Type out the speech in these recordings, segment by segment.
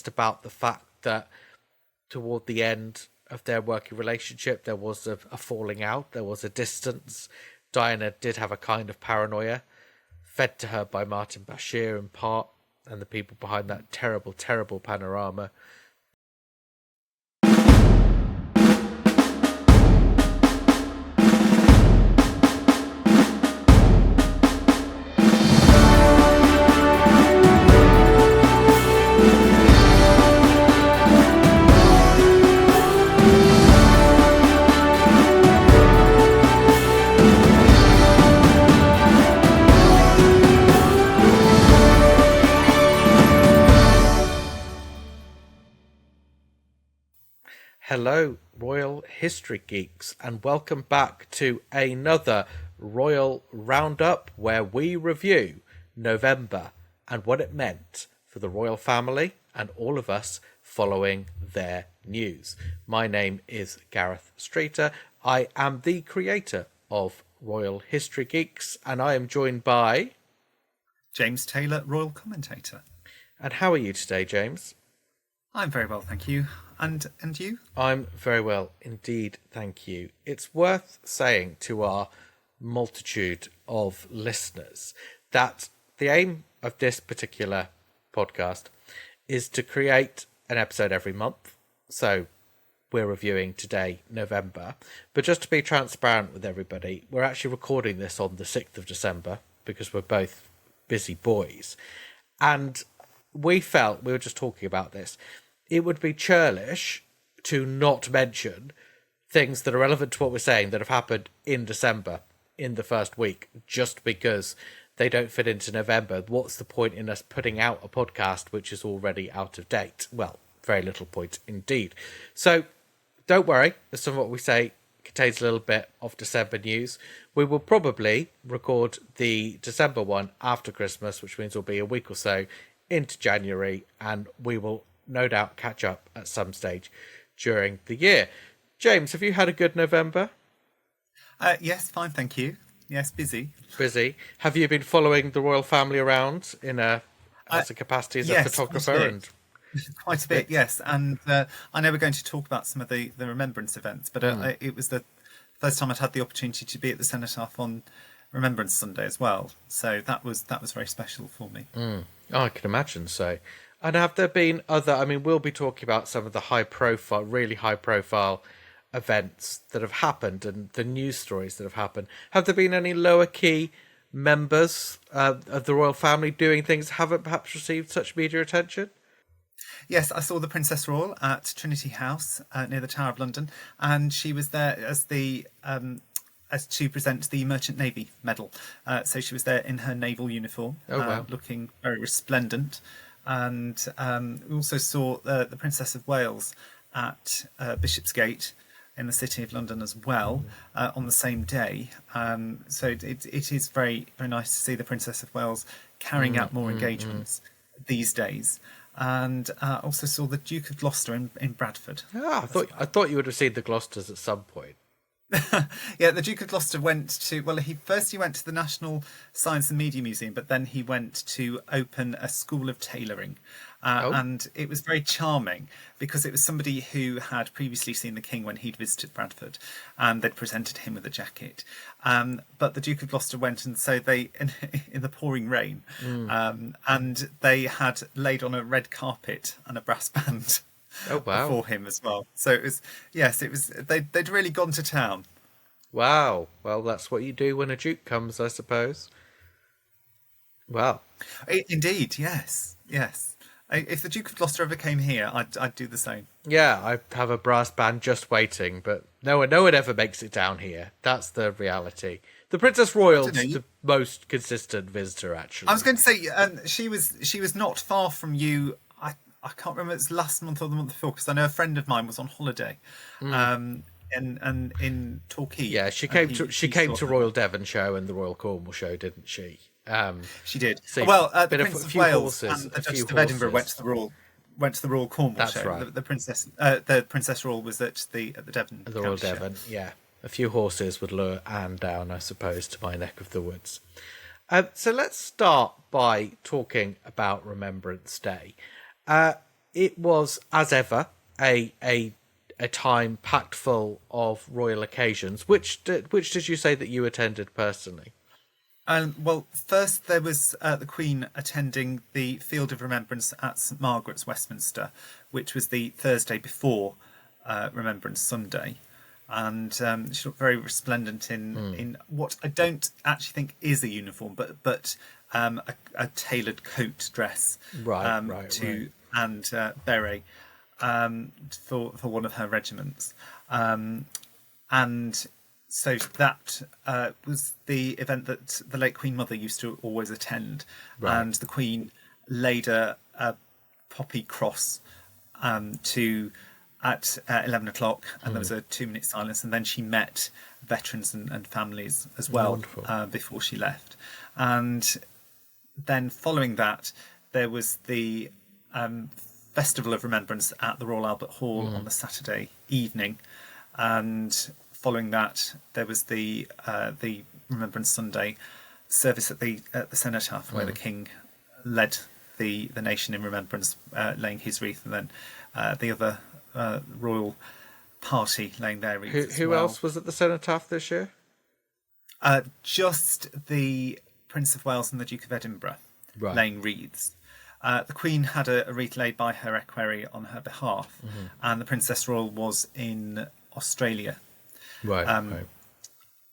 honest about the fact that toward the end of their working relationship, there was a falling out, there was a distance. Diana did have a kind of paranoia, fed to her by Martin Bashir in part, and the people behind that terrible, terrible panorama. Hello, Royal History Geeks, and welcome back to another Royal Roundup where we review November and what it meant for the royal family and all of us following their news. My name is Gareth Streeter. I am the creator of Royal History Geeks, and I am joined by James Taylor, Royal Commentator. And how are you today, James? I'm very well, thank you. And you? I'm very well indeed, thank you. It's worth saying to our multitude of listeners that the aim of this particular podcast is to create an episode every month. So we're reviewing today, November. But just to be transparent with everybody, we're actually recording this on the 6th of December because we're both busy boys. And we felt, we were just talking about this, it would be churlish to not mention things that are relevant to what we're saying that have happened in December, in the first week, just because they don't fit into November. What's the point in us putting out a podcast which is already out of date? Well, very little point indeed. So don't worry, some of what we say contains a little bit of December news. We will probably record the December one after Christmas, which means we'll be a week or so into January, and we will no doubt catch up at some stage during the year. James, have you had a good November? Yes, fine, thank you. Yes, busy. Busy. Have you been following the royal family around as a capacity as a photographer? And quite a bit, yes. And I know we're going to talk about some of the remembrance events, but it was the first time I'd had the opportunity to be at the cenotaph on Remembrance Sunday as well. So that was very special for me. Oh, I can imagine so. And have there been other, we'll be talking about some of the really high profile events that have happened and the news stories that have happened. Have there been any lower key members of the royal family doing things that haven't perhaps received such media attention? Yes, I saw the Princess Royal at Trinity House near the Tower of London, and she was there as to present the Merchant Navy Medal. So she was there in her naval uniform, looking very resplendent. And we also saw the Princess of Wales at Bishopsgate in the City of London as well on the same day. So it is very, very nice to see the Princess of Wales carrying out more engagements these days. And also saw the Duke of Gloucester in Bradford. I thought you would have seen the Gloucesters at some point. Yeah, the Duke of Gloucester went to he went to the National Science and Media Museum, but then he went to open a school of tailoring, and it was very charming because it was somebody who had previously seen the King when he'd visited Bradford, and they'd presented him with a jacket. But the Duke of Gloucester went, and so they in the pouring rain, and they had laid on a red carpet and a brass band. Oh wow! For him as well. So it was they'd really gone to town. Wow. Well, that's what you do when a duke comes, I suppose. Wow. Indeed, yes. If the Duke of Gloucester ever came here, I'd do the same. Yeah, I have a brass band just waiting, but no one ever makes it down here. That's the reality. The Princess Royal's the most consistent visitor, actually. I was going to say, she was not far from you. I can't remember if it's last month or the month before, because I know a friend of mine was on holiday, in Torquay. Yeah, she came to Royal Devon show and the Royal Cornwall show, didn't she? She did. So well, the Prince of Wales and the Duchess of Edinburgh went to the Royal Cornwall That's show. Right. The Princess Royal was at the Devon. The Royal Devon, show. Yeah. A few horses would lure Anne down, I suppose, to my neck of the woods. So let's start by talking about Remembrance Day. it was, as ever, a time packed full of royal occasions. Which did you say that you attended personally? Well, first there was the Queen attending the Field of Remembrance at St Margaret's, Westminster, which was the Thursday before Remembrance Sunday. And she looked very resplendent in what I don't actually think is a uniform, but a tailored coat dress, and beret for one of her regiments, and so that was the event that the late Queen Mother used to always attend, and the Queen laid a poppy cross at 11 o'clock, and there was a 2-minute silence, and then she met veterans and families as well before she left. And then following that, there was the Festival of Remembrance at the Royal Albert Hall on the Saturday evening, and following that, there was the Remembrance Sunday service at the cenotaph, where the King led the nation in remembrance, laying his wreath, and then the other royal party laying their wreaths. Who else was at the cenotaph this year? Just the Prince of Wales and the Duke of Edinburgh laying wreaths. The Queen had a wreath laid by her equerry on her behalf, and the Princess Royal was in Australia.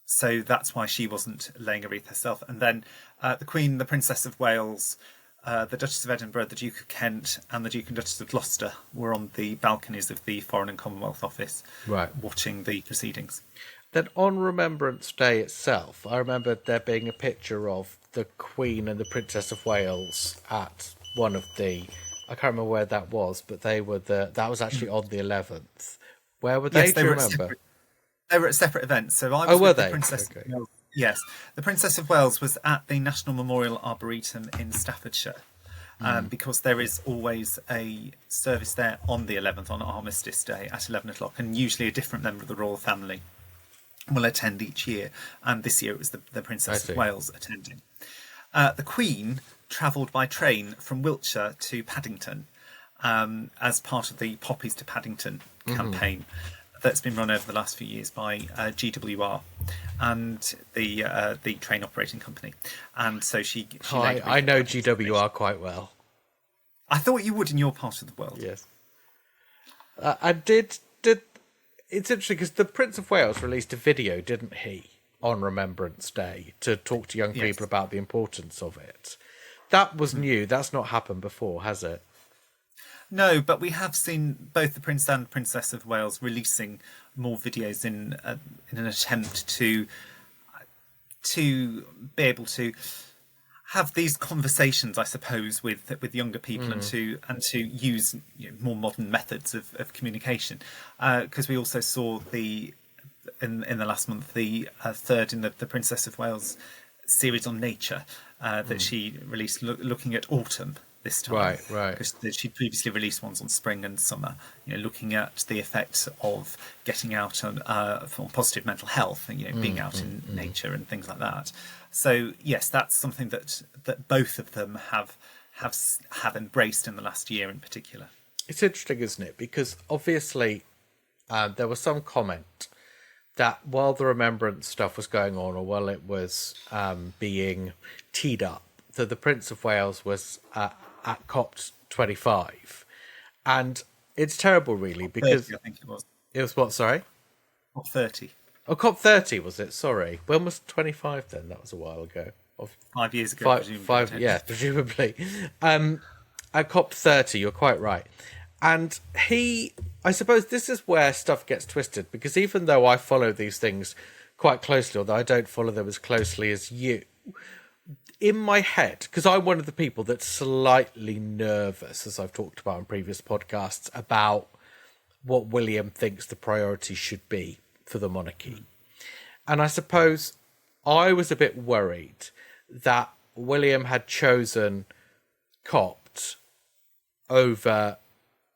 So that's why she wasn't laying a wreath herself. And then the Queen, the Princess of Wales, the Duchess of Edinburgh, the Duke of Kent, and the Duke and Duchess of Gloucester were on the balconies of the Foreign and Commonwealth Office, watching the proceedings. Then on Remembrance Day itself, I remember there being a picture of the Queen and the Princess of Wales at one of the, I can't remember where that was, but they were that was actually on the 11th. Where were they? Yes, do you remember? They were at separate events. So I was were with they? The Princess. Okay. Yes, the Princess of Wales was at the National Memorial Arboretum in Staffordshire, because there is always a service there on the 11th, on Armistice Day at 11 o'clock, and usually a different member of the royal family will attend each year. And this year it was the Princess of Wales attending. The Queen travelled by train from Wiltshire to Paddington as part of the Poppies to Paddington campaign that's been run over the last few years by GWR and the train operating company. And so she I know GWR quite well. I thought you would in your part of the world. Yes. I did. It's interesting because the Prince of Wales released a video, didn't he, on Remembrance Day to talk to young people about the importance of it. That was new. That's not happened before, has it? No, but we have seen both the Prince and Princess of Wales releasing more videos in an attempt to be able to have these conversations, I suppose, with younger people and to use more modern methods of communication. Because we also saw in the last month the third in the Princess of Wales series on nature that she released, looking at autumn this time, right. Because she previously released ones on spring and summer, looking at the effects of getting out on positive mental health, and being out in nature and things like that. So yes, that's something that both of them have embraced in the last year in particular. It's interesting, isn't it? Because obviously there was some comment that while the remembrance stuff was going on, or while it was being teed up, that the Prince of Wales was at COP25, and it's terrible, really, because 30, I think it was. It was what? Sorry, COP30. Oh, COP30 was it? Sorry, when was 25 then? That was a while ago. 5 years ago. Presumably. At COP30, you're quite right. And I suppose this is where stuff gets twisted, because even though I follow these things quite closely, although I don't follow them as closely as you, in my head, because I'm one of the people that's slightly nervous, as I've talked about in previous podcasts, about what William thinks the priority should be for the monarchy. And I suppose I was a bit worried that William had chosen COPT over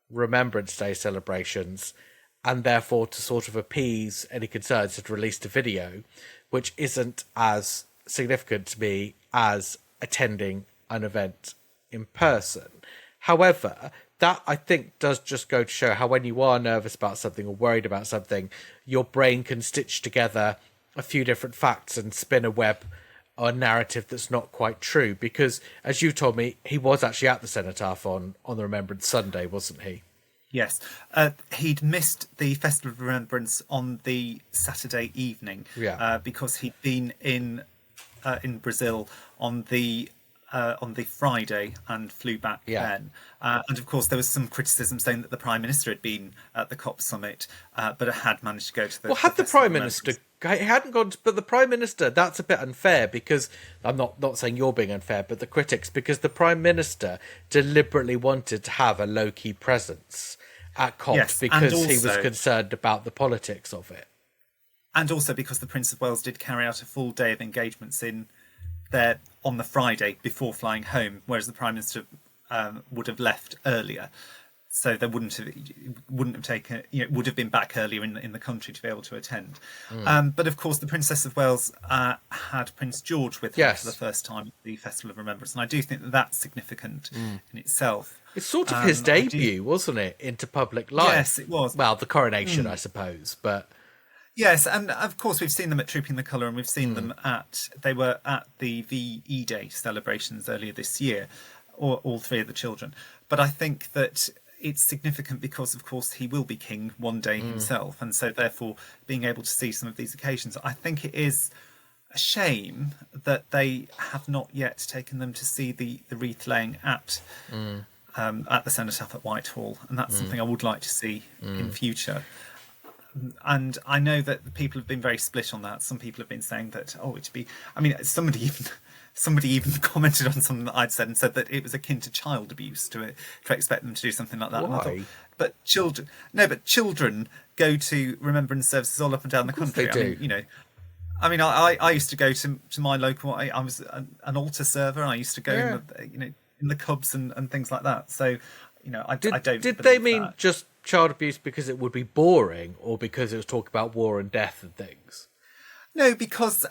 Remembrance Day celebrations, and therefore to sort of appease any concerns had released a video which isn't as significant to me as attending an event in person. However, that, I think, does just go to show how when you are nervous about something or worried about something, your brain can stitch together a few different facts and spin a web or a narrative that's not quite true. Because, as you told me, he was actually at the cenotaph on the Remembrance Sunday, wasn't he? Yes. He'd missed the Festival of Remembrance on the Saturday evening because he'd been in Brazil on the Friday and flew back then. And of course, there was some criticism saying that the Prime Minister had been at the COP summit, but had managed to go to the. Well, had the Prime Minister, he hadn't gone, but the Prime Minister, that's a bit unfair, because I'm not saying you're being unfair, but the critics, because the Prime Minister deliberately wanted to have a low key presence at COP because he was concerned about the politics of it. And also because the Prince of Wales did carry out a full day of engagements in there on the Friday before flying home, whereas the Prime Minister would have left earlier. So there wouldn't have taken, would have been back earlier in the country to be able to attend. But of course, the Princess of Wales had Prince George with her for the first time at the Festival of Remembrance, and I do think that that's significant in itself. It's sort of his debut, wasn't it, into public life? Yes, it was. Well, the coronation, I suppose, but yes, and of course we've seen them at Trooping the Colour, and we've seen them they were at the VE Day celebrations earlier this year, all three of the children. But I think that it's significant because, of course, he will be king one day himself, and so therefore being able to see some of these occasions, I think it is a shame that they have not yet taken them to see the wreath laying at the cenotaph at Whitehall, and that's something I would like to see in future. And I know that people have been very split on that. Some people have been saying that, it'd be. I mean, somebody even commented on something that I'd said and said that it was akin to child abuse to expect them to do something like that. Why? And I thought, but children go to remembrance services all up and down the country. They do. I used to go to my local. I was an altar server. And I used to go, in the Cubs and things like that. So, I don't. Did they mean just child abuse because it would be boring, or because it was talk about war and death and things? No, because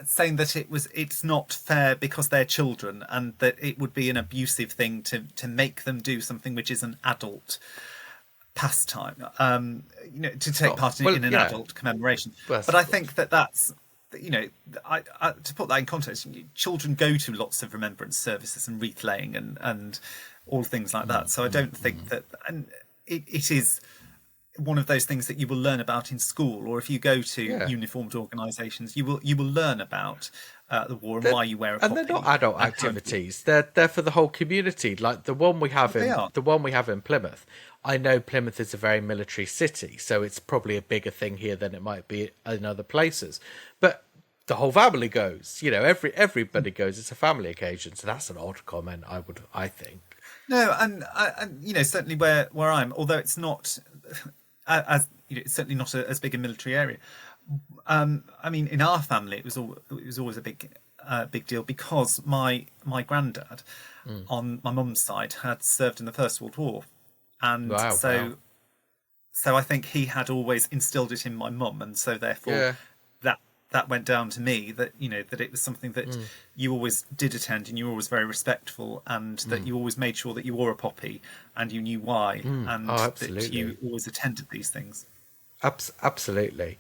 saying that it's not fair because they're children, and that it would be an abusive thing to make them do something which is an adult pastime, to take part in an adult commemoration. But I think that's, to put that in context, children go to lots of remembrance services and wreath laying and all things like that. So I don't think that, and it is one of those things that you will learn about in school, or if you go to uniformed organisations, you will learn about the war and why you wear a poppy. And they're not adult activities; they're for the whole community. Like the one we have in Plymouth. I know Plymouth is a very military city, so it's probably a bigger thing here than it might be in other places. But the whole family goes. Everybody goes. It's a family occasion, so that's an odd comment. I think. No, and certainly where I'm, although it's not as it's certainly not as big a military area. In our family, it was always a big deal because my granddad on my mum's side had served in the First World War, and so I think he had always instilled it in my mum, and so therefore that went down to me that that it was something that you always did attend, and you were always very respectful, and that you always made sure that you wore a poppy and you knew why, and that you always attended these things. Absolutely.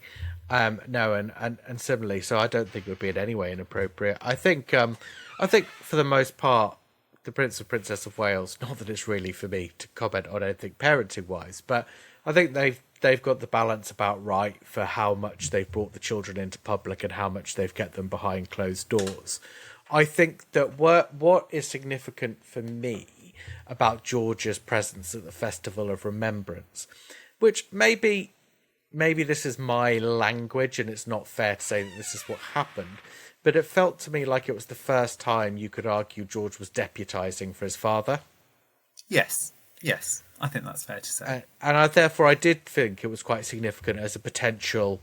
No, and similarly, so I don't think it would be in any way inappropriate. I think for the most part, the Prince and Princess of Wales, not that it's really for me to comment on anything parenting wise, but I think they've got the balance about right for how much they've brought the children into public and how much they've kept them behind closed doors. I think that what is significant for me about George's presence at the Festival of Remembrance, which maybe this is my language and it's not fair to say that this is what happened, but it felt to me like it was the first time you could argue George was deputising for his father. Yes, I think that's fair to say. And therefore I did think it was quite significant as a potential,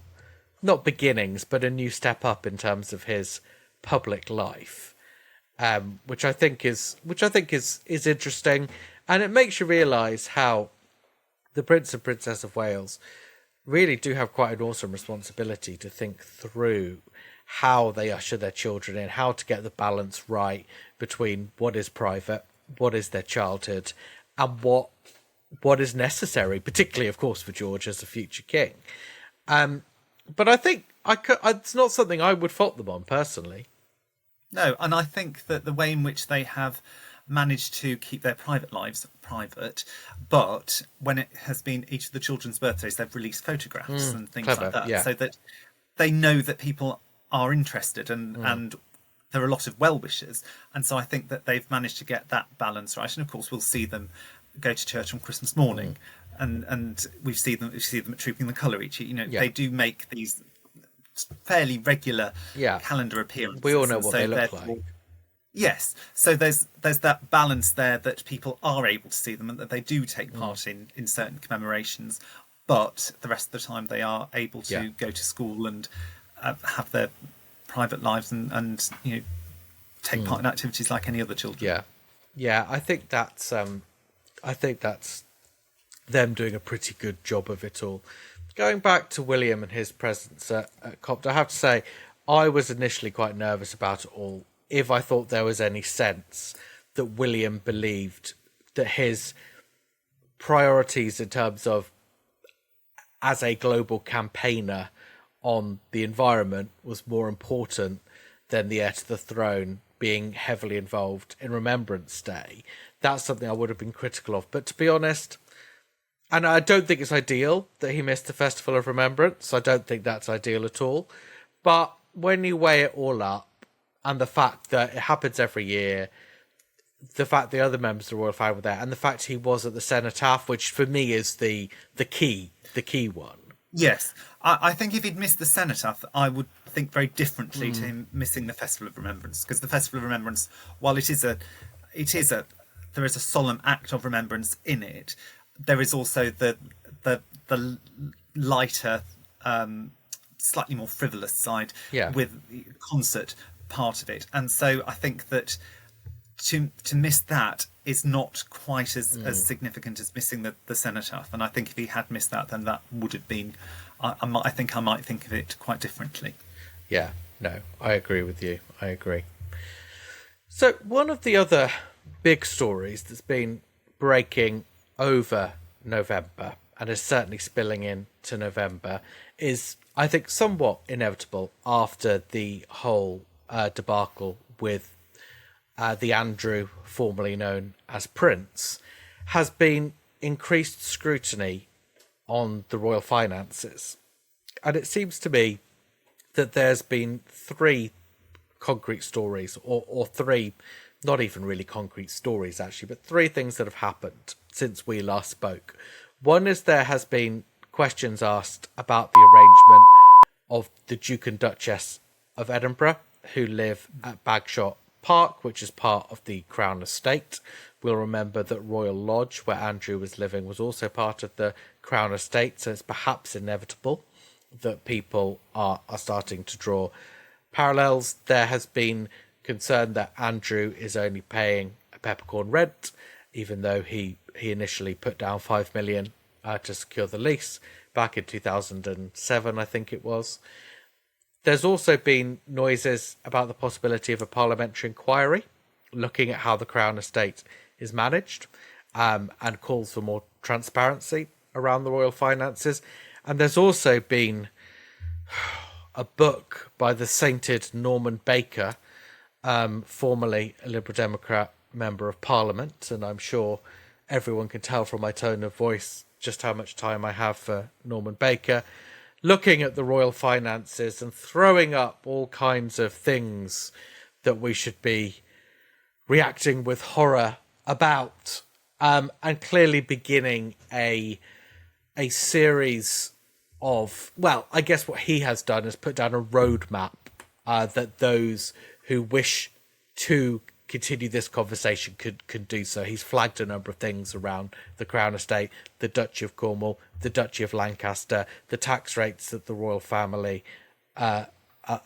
not beginnings, but a new step up in terms of his public life, which I think is interesting, and it makes you realise how the Prince and Princess of Wales really do have quite an awesome responsibility to think through how they usher their children in, how to get the balance right between what is private, what is their childhood, and what is necessary, particularly, of course, for George as a future king. But I think it's not something I would fault them on personally. No, and I think that the way in which they have managed to keep their private lives private, but when it has been each of the children's birthdays, they've released photographs and things clever, like that, yeah. so that they know that people are interested and there are a lot of well-wishers. And so I think that they've managed to get that balance right. And of course, we'll see them go to church on Christmas morning, and we see them at Trooping the Colour each year. They do make these fairly regular calendar appearances. We all know what they look like. Yes, so there's that balance there that people are able to see them and that they do take part in certain commemorations, but the rest of the time they are able to go to school and have their private lives and take part in activities like any other children. Yeah. I think that's them doing a pretty good job of it all. Going back to William and his presence at Copt, I have to say I was initially quite nervous about it all. If I thought there was any sense that William believed that his priorities in terms of as a global campaigner on the environment was more important than the heir to the throne being heavily involved in Remembrance Day. That's something I would have been critical of. But to be honest, and I don't think it's ideal that he missed the Festival of Remembrance. I don't think that's ideal at all. But when you weigh it all up, and the fact that it happens every year, the fact the other members of the royal family were there, and the fact he was at the cenotaph, which for me is the key one. Yes, I think if he'd missed the cenotaph, I would think very differently to him missing the Festival of Remembrance, because the Festival of Remembrance, while there is a solemn act of remembrance in it, there is also the lighter, slightly more frivolous side with the concert part of it. And so I think that to miss that is not quite as significant as missing the cenotaph. And I think if he had missed that, then that would have been, I think I might think of it quite differently. Yeah, no, I agree with you. I agree. So one of the other big stories that's been breaking over November and is certainly spilling into November is, I think, somewhat inevitable after the whole debacle with the Andrew, formerly known as Prince, has been increased scrutiny on the royal finances. And it seems to me that there's been three concrete stories, or three, not even really concrete stories actually, but three things that have happened since we last spoke. One is there has been questions asked about the arrangement of the Duke and Duchess of Edinburgh, who live at Bagshot Park, which is part of the Crown Estate. We'll remember that Royal Lodge, where Andrew was living, was also part of the Crown Estate, so it's perhaps inevitable that people are starting to draw parallels. There has been concern that Andrew is only paying a peppercorn rent, even though he initially put down 5 million to secure the lease back in 2007, I think it was. There's also been noises about the possibility of a parliamentary inquiry looking at how the Crown Estate is managed, and calls for more transparency around the royal finances. And there's also been a book by the sainted Norman Baker, formerly a Liberal Democrat member of Parliament, and I'm sure everyone can tell from my tone of voice just how much time I have for Norman Baker, looking at the royal finances and throwing up all kinds of things that we should be reacting with horror about, and clearly beginning a series of, well, I guess what he has done is put down a roadmap that those who wish to continue this conversation could do so. He's flagged a number of things around the Crown Estate, the Duchy of Cornwall, the Duchy of Lancaster, the tax rates that the royal family are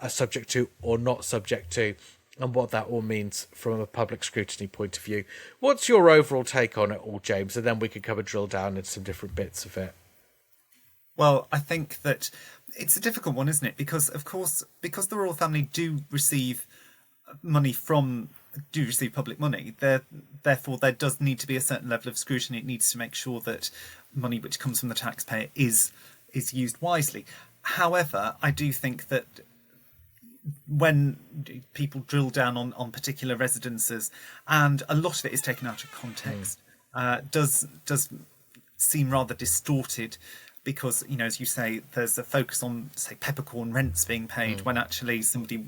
subject to or not subject to, and what that all means from a public scrutiny point of view. What's your overall take on it all, James? And then we could come and drill down into some different bits of it. Well, I think that it's a difficult one, isn't it? Because, of course, because the royal family do receive money from do receive public money, therefore there does need to be a certain level of scrutiny. It needs to make sure that money which comes from the taxpayer is used wisely. However, I do think that when people drill down on particular residences, and a lot of it is taken out of context, does seem rather distorted, because, you know, as you say, there's a focus on, say, peppercorn rents being paid, when actually somebody,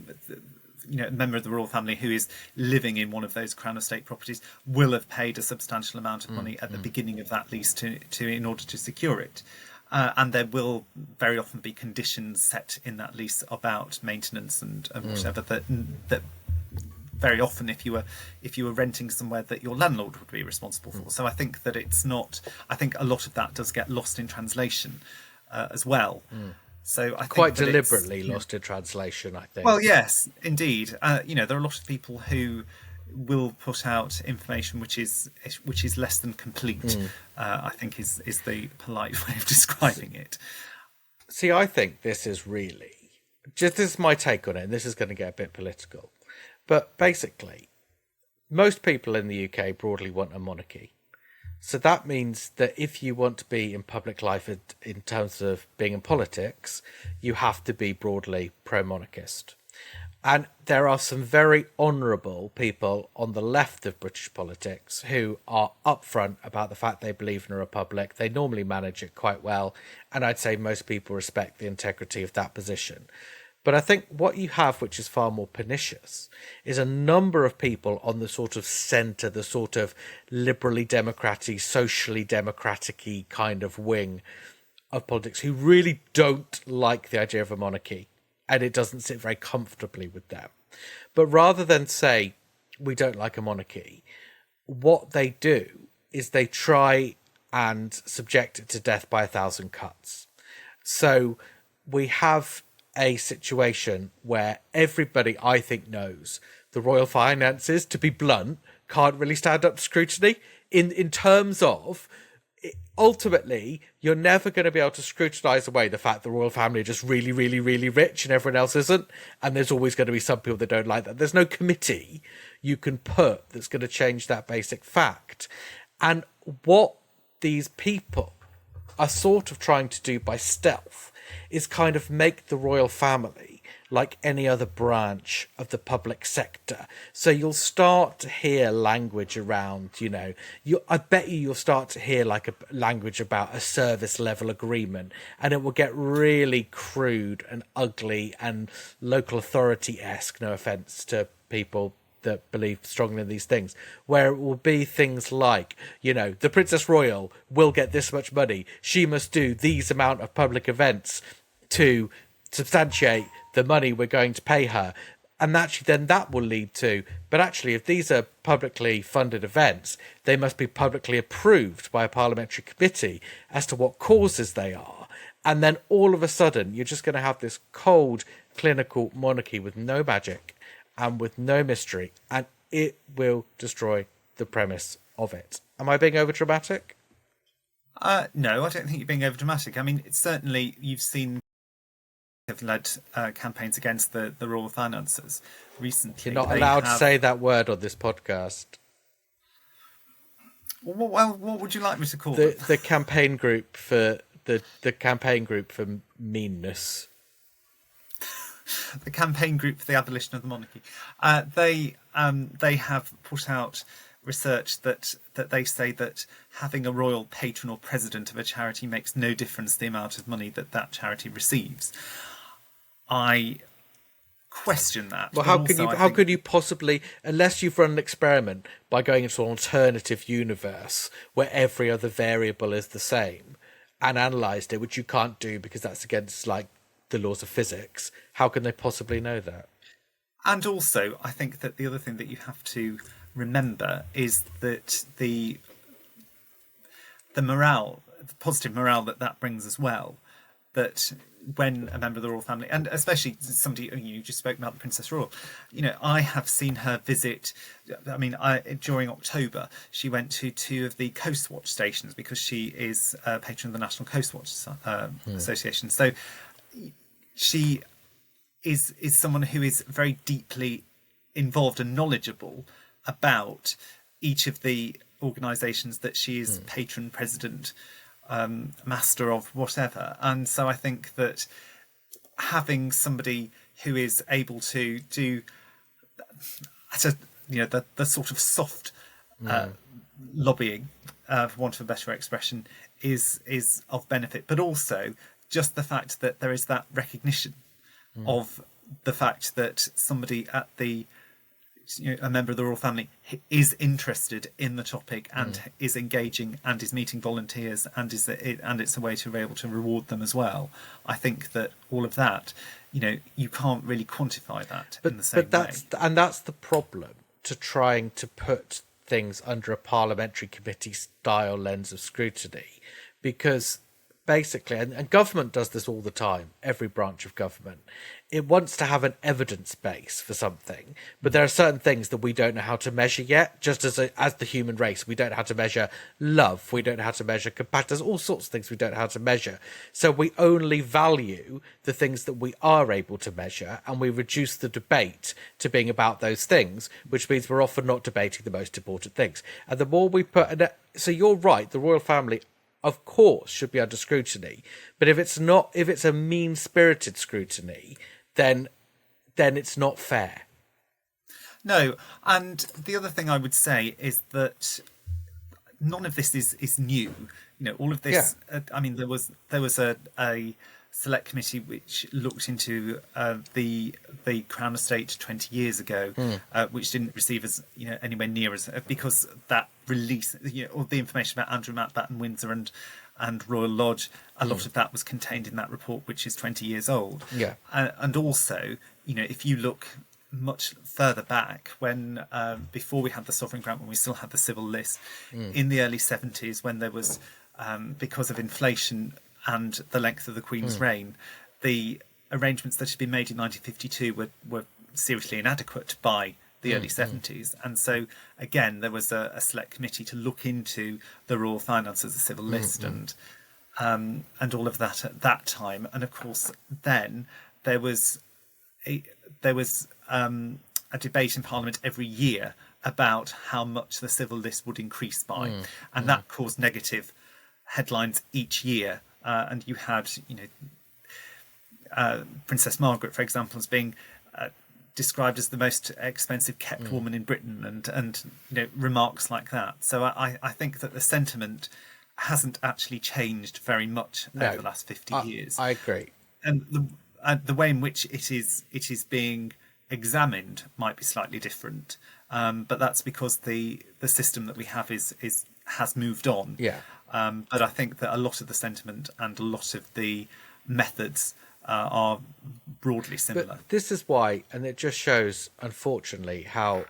you know, a member of the royal family who is living in one of those Crown Estate properties will have paid a substantial amount of money at the beginning of that lease to in order to secure it. And there will very often be conditions set in that lease about maintenance and whatever that very often, if you were renting somewhere, that your landlord would be responsible for. So I think that it's not. I think a lot of that does get lost in translation as well. So I think quite deliberately lost in translation, I think. Well, yes, indeed. You know, there are a lot of people who will put out information which is less than complete. I think is the polite way of describing it. See, I think this is this is my take on it, and this is going to get a bit political. But basically, most people in the UK broadly want a monarchy. So that means that if you want to be in public life in terms of being in politics, you have to be broadly pro-monarchist. And there are some very honourable people on the left of British politics who are upfront about the fact they believe in a republic. They normally manage it quite well. And I'd say most people respect the integrity of that position. But I think what you have, which is far more pernicious, is a number of people on the sort of centre, the sort of liberally democratic, socially democratic-y kind of wing of politics who really don't like the idea of a monarchy, and it doesn't sit very comfortably with them. But rather than say, we don't like a monarchy, what they do is they try and subject it to death by 1,000 cuts. So we have a situation where everybody, I think, knows the royal finances, to be blunt, can't really stand up to scrutiny in terms of, ultimately, you're never going to be able to scrutinise away the fact the royal family are just really, really, really rich and everyone else isn't. And there's always going to be some people that don't like that. There's no committee you can put that's going to change that basic fact. And what these people are sort of trying to do by stealth is kind of make the royal family like any other branch of the public sector. So you'll start to hear language around, you know, I bet you'll start to hear like a language about a service level agreement, and it will get really crude and ugly and local authority-esque, no offence to people that believe strongly in these things, where it will be things like, you know, the Princess Royal will get this much money. She must do these amount of public events to substantiate the money we're going to pay her. And actually then that will lead to, but actually if these are publicly funded events, they must be publicly approved by a parliamentary committee as to what causes they are. And then all of a sudden you're just going to have this cold, clinical monarchy with no magic and with no mystery, and it will destroy the premise of it. Am I being over dramatic? No, I don't think you're being over dramatic. I mean, certainly you've seen have led campaigns against the royal finances recently. You're not allowed to say that word on this podcast. Well, what would you like me to call it? The campaign group for the campaign group for meanness. The campaign group for the abolition of the monarchy. They have put out research that they say that having a royal patron or president of a charity makes no difference the amount of money that charity receives. I question that. Well, how could you possibly, unless you've run an experiment by going into an alternative universe where every other variable is the same and analysed it, which you can't do because that's against like the laws of physics, how can they possibly know that? And also, I think that the other thing that you have to remember is that the morale, the positive morale that brings as well, that when a member of the royal family, and especially somebody, you just spoke about the Princess Royal, you know, I have seen her visit, I mean, during October, she went to 2 of the Coast Watch stations because she is a patron of the National Coast Watch Association. So she is someone who is very deeply involved and knowledgeable about each of the organisations that she is patron, president, master of, whatever. And so I think that having somebody who is able to do the sort of soft lobbying, for want of a better expression, is of benefit, but also just the fact that there is that recognition of the fact that somebody at the, a member of the royal family is interested in the topic and is engaging and is meeting volunteers and it's a way to be able to reward them as well. I think that all of that, you can't really quantify that in the same way. And that's the problem to trying to put things under a parliamentary committee style lens of scrutiny, because basically, and government does this all the time, every branch of government, it wants to have an evidence base for something, but there are certain things that we don't know how to measure yet, just as the human race. We don't know how to measure love, we don't know how to measure compassion, there's all sorts of things we don't know how to measure. So we only value the things that we are able to measure, and we reduce the debate to being about those things, which means we're often not debating the most important things. And the more we put... So you're right, the royal family, of course, should be under scrutiny. But if it's a mean-spirited scrutiny, then it's not fair. No, and the other thing I would say is that none of this is new. All of this. Yeah. There was a select committee which looked into the Crown Estate 20 years ago, which didn't receive anywhere near as, because that release, all the information about Andrew Mountbatten, Windsor and Royal Lodge, a lot of that was contained in that report, which is 20 years old. Yeah. And also, if you look much further back, when before we had the sovereign grant, when we still had the civil list, in the early 70s, when there was, because of inflation and the length of the Queen's reign, the arrangements that had been made in 1952 were seriously inadequate by the early 70s. And so, again, there was a select committee to look into the royal finances, the civil list, and all of that at that time. And of course, then there was a debate in Parliament every year about how much the civil list would increase by, and that caused negative headlines each year. And you had, Princess Margaret, for example, as being described as the most expensive kept woman in Britain, and remarks like that. So I think that the sentiment hasn't actually changed very much over the last 50 years. I agree. And the way in which it is being examined might be slightly different, but that's because the system that we have has moved on. Yeah. But I think that a lot of the sentiment and a lot of the methods are broadly similar. But this is why, and it just shows, unfortunately, how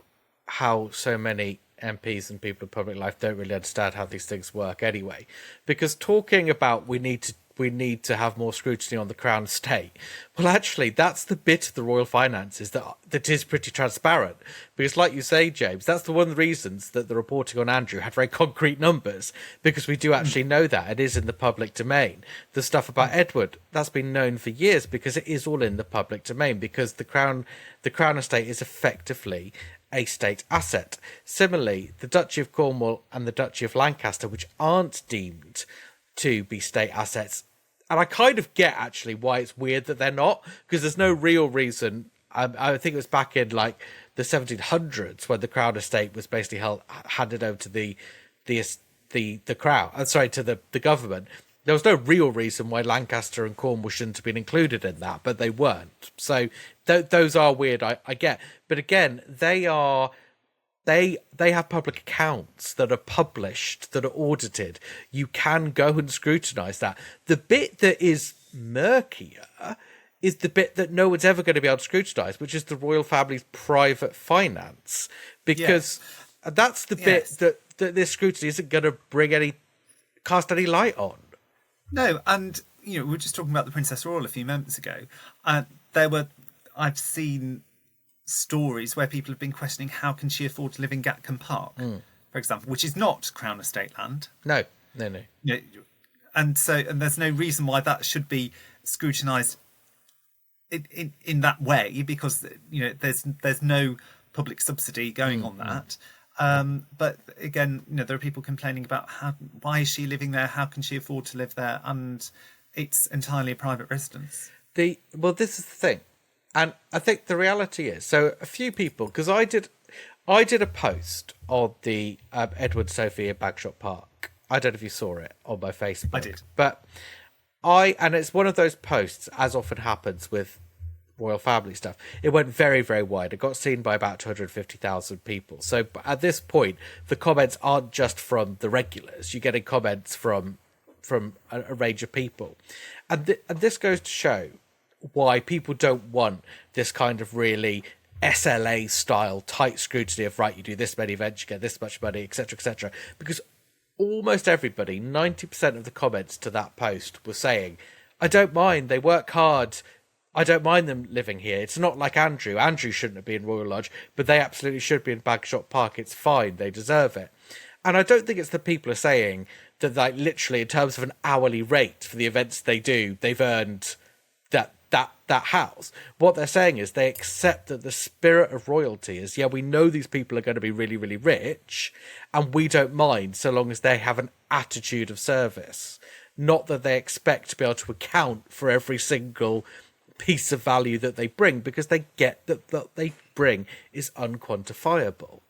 so many MPs and people in public life don't really understand how these things work anyway. Because talking about we need to have more scrutiny on the Crown Estate, well, actually, that's the bit of the royal finances that is pretty transparent. Because, like you say, James, that's the one of the reasons that the reporting on Andrew had very concrete numbers, because we do actually know that. It is in the public domain. The stuff about Edward, that's been known for years, because it is all in the public domain, because the Crown Estate is effectively a state asset. Similarly, the Duchy of Cornwall and the Duchy of Lancaster, which aren't deemed to be state assets, and I kind of get actually why it's weird that they're not, because there's no real reason. I think it was back in like the 1700s when the Crown Estate was basically handed over to the Crown. To the government. There was no real reason why Lancaster and Cornwall shouldn't have been included in that, but they weren't. So those are weird. I get, but again, they have public accounts that are published, that are audited. You can go and scrutinise that. The bit that is murkier is the bit that no one's ever going to be able to scrutinise, which is the royal family's private finance. Because that's the bit that this scrutiny isn't going to cast any light on. No, and we were just talking about the Princess Royal a few moments ago. I've seen stories where people have been questioning how can she afford to live in Gatcombe Park, for example, which is not Crown Estate land. No. And there's no reason why that should be scrutinised in that way, because there's no public subsidy going on that. But again, there are people complaining about why is she living there? How can she afford to live there? And it's entirely a private residence. This is the thing, and I think the reality is, so a few people, because I did a post on the Edward Sophie in Bagshot Park. I don't know if you saw it on my Facebook. I did, but and it's one of those posts, as often happens with royal family stuff. It went very, very wide. It got seen by about 250,000 people. So at this point, the comments aren't just from the regulars. You're getting comments from a range of people, and this goes to show why people don't want this kind of really SLA style tight scrutiny of, right, you do this many events, you get this much money, etc., because almost everybody, 90% of the comments to that post were saying, I don't mind, they work hard, I don't mind them living here. It's not like Andrew shouldn't have been in Royal Lodge, but they absolutely should be in Bagshot Park. It's fine, they deserve it. And I don't think it's the people are saying that, like, literally in terms of an hourly rate for the events they do, they've earned that house. What they're saying is they accept that the spirit of royalty is, we know these people are going to be really, really rich, and we don't mind so long as they have an attitude of service. Not that they expect to be able to account for every single piece of value that they bring, because they get that they bring is unquantifiable.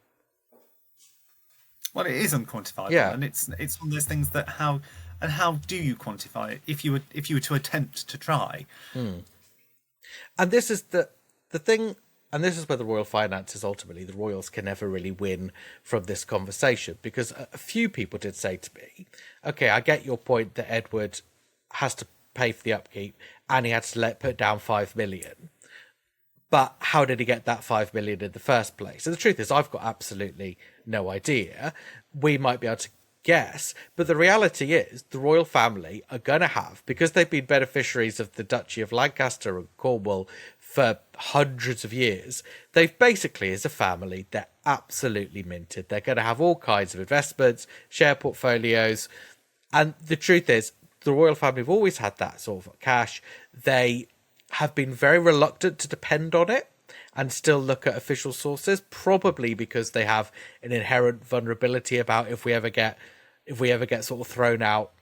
Well, it is unquantifiable, and it's one of those things that how do you quantify it if you were to attempt to try? And this is the thing, and this is where the royal finances, ultimately, the royals can never really win from this conversation, because a few people did say to me, okay, I get your point that Edward has to pay for the upkeep and he had to put down 5 million. But how did he get that 5 million in the first place? And the truth is, I've got absolutely no idea. We might be able to guess, but the reality is the royal family are going to have, because they've been beneficiaries of the Duchy of Lancaster and Cornwall for hundreds of years, they've basically, as a family, they're absolutely minted. They're going to have all kinds of investments, share portfolios, and the truth is, the royal family have always had that sort of cash. They have been very reluctant to depend on it and still look at official sources, probably because they have an inherent vulnerability about if we ever get sort of thrown out,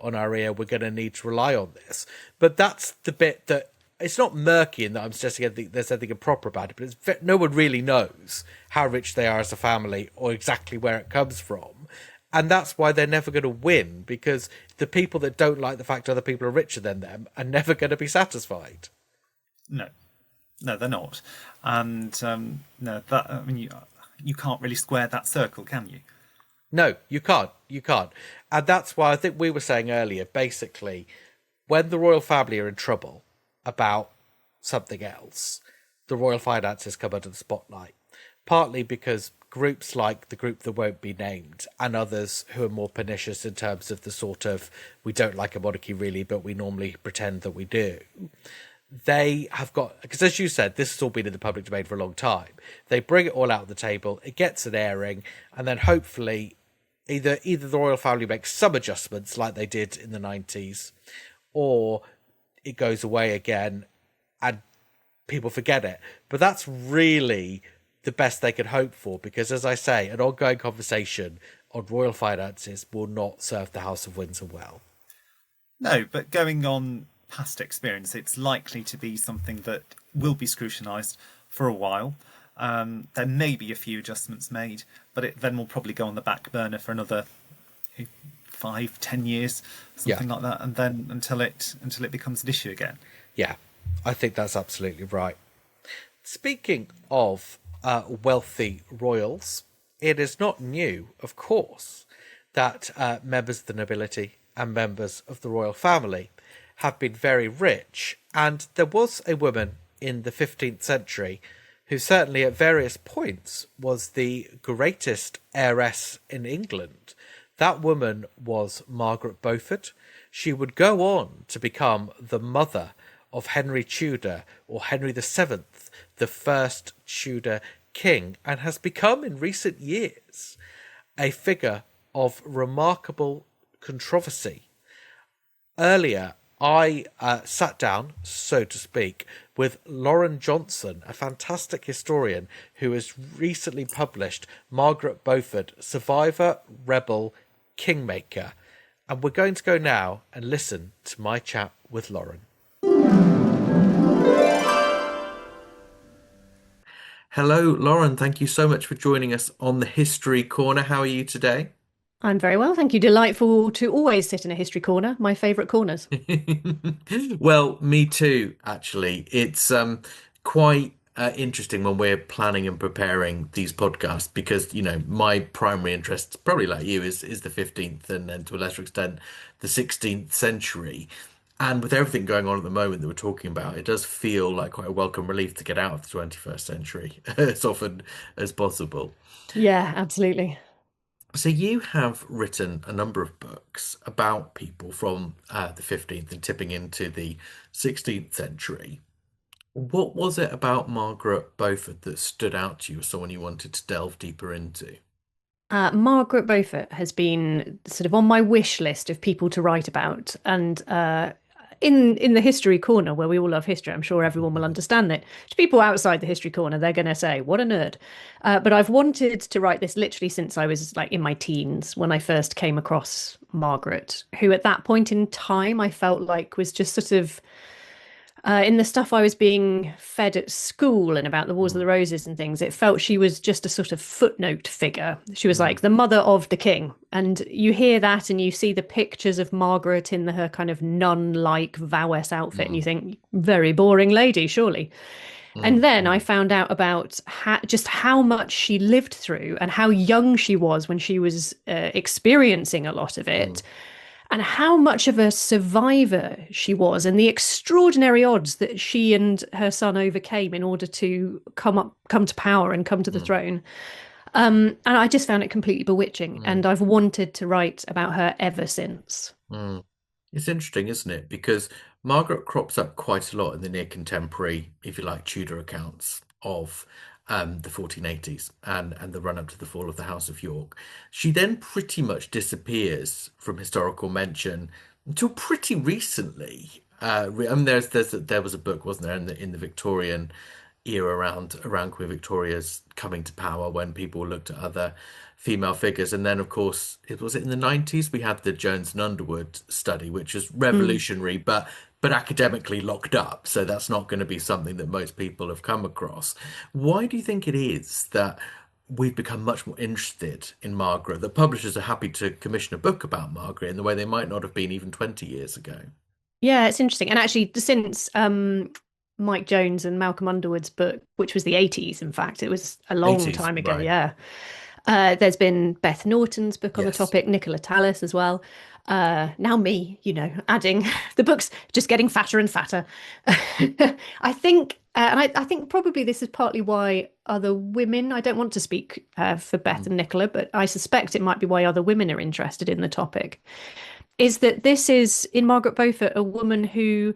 on our ear, we're going to need to rely on this. But that's the bit that, it's not murky in that I'm suggesting there's anything improper about it, but no one really knows how rich they are as a family or exactly where it comes from. And that's why they're never going to win, because the people that don't like the fact other people are richer than them are never going to be satisfied. No, they're not. And you can't really square that circle, can you? No, you can't. And that's why I think we were saying earlier, basically, when the royal family are in trouble about something else, the royal finances come under the spotlight. Partly because groups like the group that won't be named and others who are more pernicious in terms of the sort of, we don't like a monarchy really, but we normally pretend that we do. They have got, because as you said, this has all been in the public domain for a long time. They bring it all out on the table, it gets an airing, and then hopefully either the royal family makes some adjustments like they did in the 90s, or it goes away again and people forget it. But that's really the best they can hope for, because, as I say, an ongoing conversation on royal finances will not serve the House of Windsor well. No, but going on past experience, it's likely to be something that will be scrutinised for a while. There may be a few adjustments made, but it then will probably go on the back burner for another 5-10 years, something like that, and then until it becomes an issue again. Yeah, I think that's absolutely right. Speaking of wealthy royals, it is not new, of course, that members of the nobility and members of the royal family have been very rich, and there was a woman in the 15th century who certainly at various points was the greatest heiress in England. That woman was Margaret Beaufort. She would go on to become the mother of Henry Tudor, or Henry VII, the first Tudor king, and has become in recent years a figure of remarkable controversy. Earlier, I sat down, so to speak, with Lauren Johnson, a fantastic historian who has recently published Margaret Beaufort, Survivor, Rebel, Kingmaker. And we're going to go now and listen to my chat with Lauren. Hello, Lauren. Thank you so much for joining us on the History Corner. How are you today? I'm very well, thank you. Delightful to always sit in a history corner, my favourite corners. Well, me too, actually. It's quite interesting when we're planning and preparing these podcasts because, my primary interest, probably like you, is the 15th and then to a lesser extent the 16th century. And with everything going on at the moment that we're talking about, it does feel like quite a welcome relief to get out of the 21st century as often as possible. Yeah, absolutely. So you have written a number of books about people from the 15th and tipping into the 16th century. What was it about Margaret Beaufort that stood out to you as someone you wanted to delve deeper into? Margaret Beaufort has been sort of on my wish list of people to write about, and in the history corner where we all love history, I'm sure everyone will understand it. To people outside the history corner, they're going to say, "What a nerd!" But I've wanted to write this literally since I was like in my teens when I first came across Margaret, who at that point in time I felt like was just sort of in the stuff I was being fed at school and about the Wars of the Roses and things, it felt she was just a sort of footnote figure. She was like the mother of the king. And you hear that and you see the pictures of Margaret in her kind of nun-like vowess outfit and you think, very boring lady, surely. And then I found out about just how much she lived through and how young she was when she was experiencing a lot of it. And how much of a survivor she was, and the extraordinary odds that she and her son overcame in order to come to power and come to the throne. And I just found it completely bewitching, and I've wanted to write about her ever since. It's interesting, isn't it? Because Margaret crops up quite a lot in the near contemporary, if you like, Tudor accounts of the 1480s and the run up to the fall of the House of York. She then pretty much disappears from historical mention until pretty recently. I mean, there was a book, wasn't there, in the Victorian era around Queen Victoria's coming to power when people looked at other female figures. And then, of course, it was in the 90s we had the Jones and Underwood study, which was revolutionary, but academically locked up. So that's not going to be something that most people have come across. Why do you think it is that we've become much more interested in Margaret, that publishers are happy to commission a book about Margaret in the way they might not have been even 20 years ago? Yeah, it's interesting. And actually, since Mike Jones and Malcolm Underwood's book, which was the 80s, in fact, it was a long 80s, time ago, right. yeah. There's been Beth Norton's book on the Yes. topic, Nicola Tallis as well. Now me, adding the books, just getting fatter and fatter. I think, and I think probably this is partly why other women, I don't want to speak for Beth and Nicola, but I suspect it might be why other women are interested in the topic, is that this is, in Margaret Beaufort, a woman who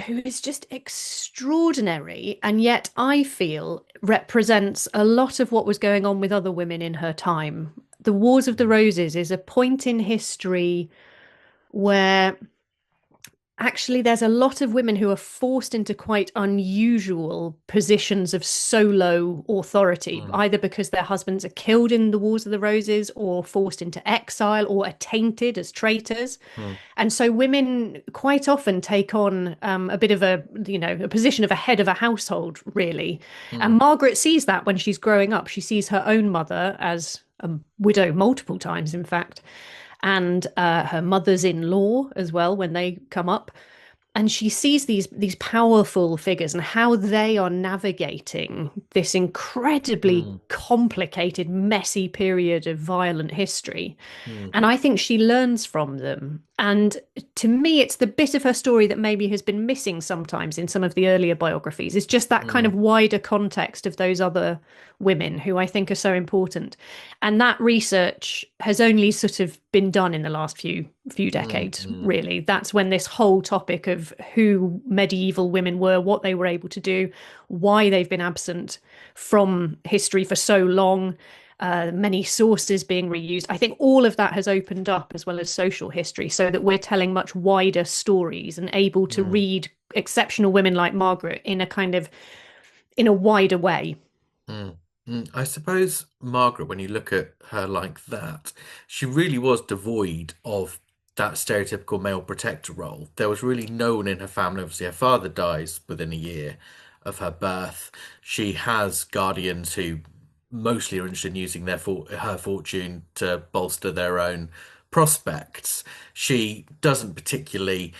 is just extraordinary and yet I feel represents a lot of what was going on with other women in her time. The Wars of the Roses is a point in history where actually there's a lot of women who are forced into quite unusual positions of solo authority, either because their husbands are killed in the Wars of the Roses or forced into exile or attainted as traitors. And so women quite often take on a bit of a position of a head of a household, really. And Margaret sees that when she's growing up. She sees her own mother as a widow multiple times, in fact, and her mother's-in-law as well when they come up. And she sees these powerful figures and how they are navigating this incredibly complicated, messy period of violent history. And I think she learns from them. And to me, it's the bit of her story that maybe has been missing sometimes in some of the earlier biographies. It's just that kind of wider context of those other women who I think are so important. And that research has only sort of been done in the last few decades, really. That's when this whole topic of who medieval women were, what they were able to do, why they've been absent from history for so long, many sources being reused. I think all of that has opened up, as well as social history, so that we're telling much wider stories and able to read exceptional women like Margaret in a wider way. I suppose Margaret, when you look at her like that, she really was devoid of that stereotypical male protector role. There was really no one in her family. Obviously, her father dies within a year of her birth. She has guardians who mostly are interested in using her fortune to bolster their own prospects. She doesn't particularly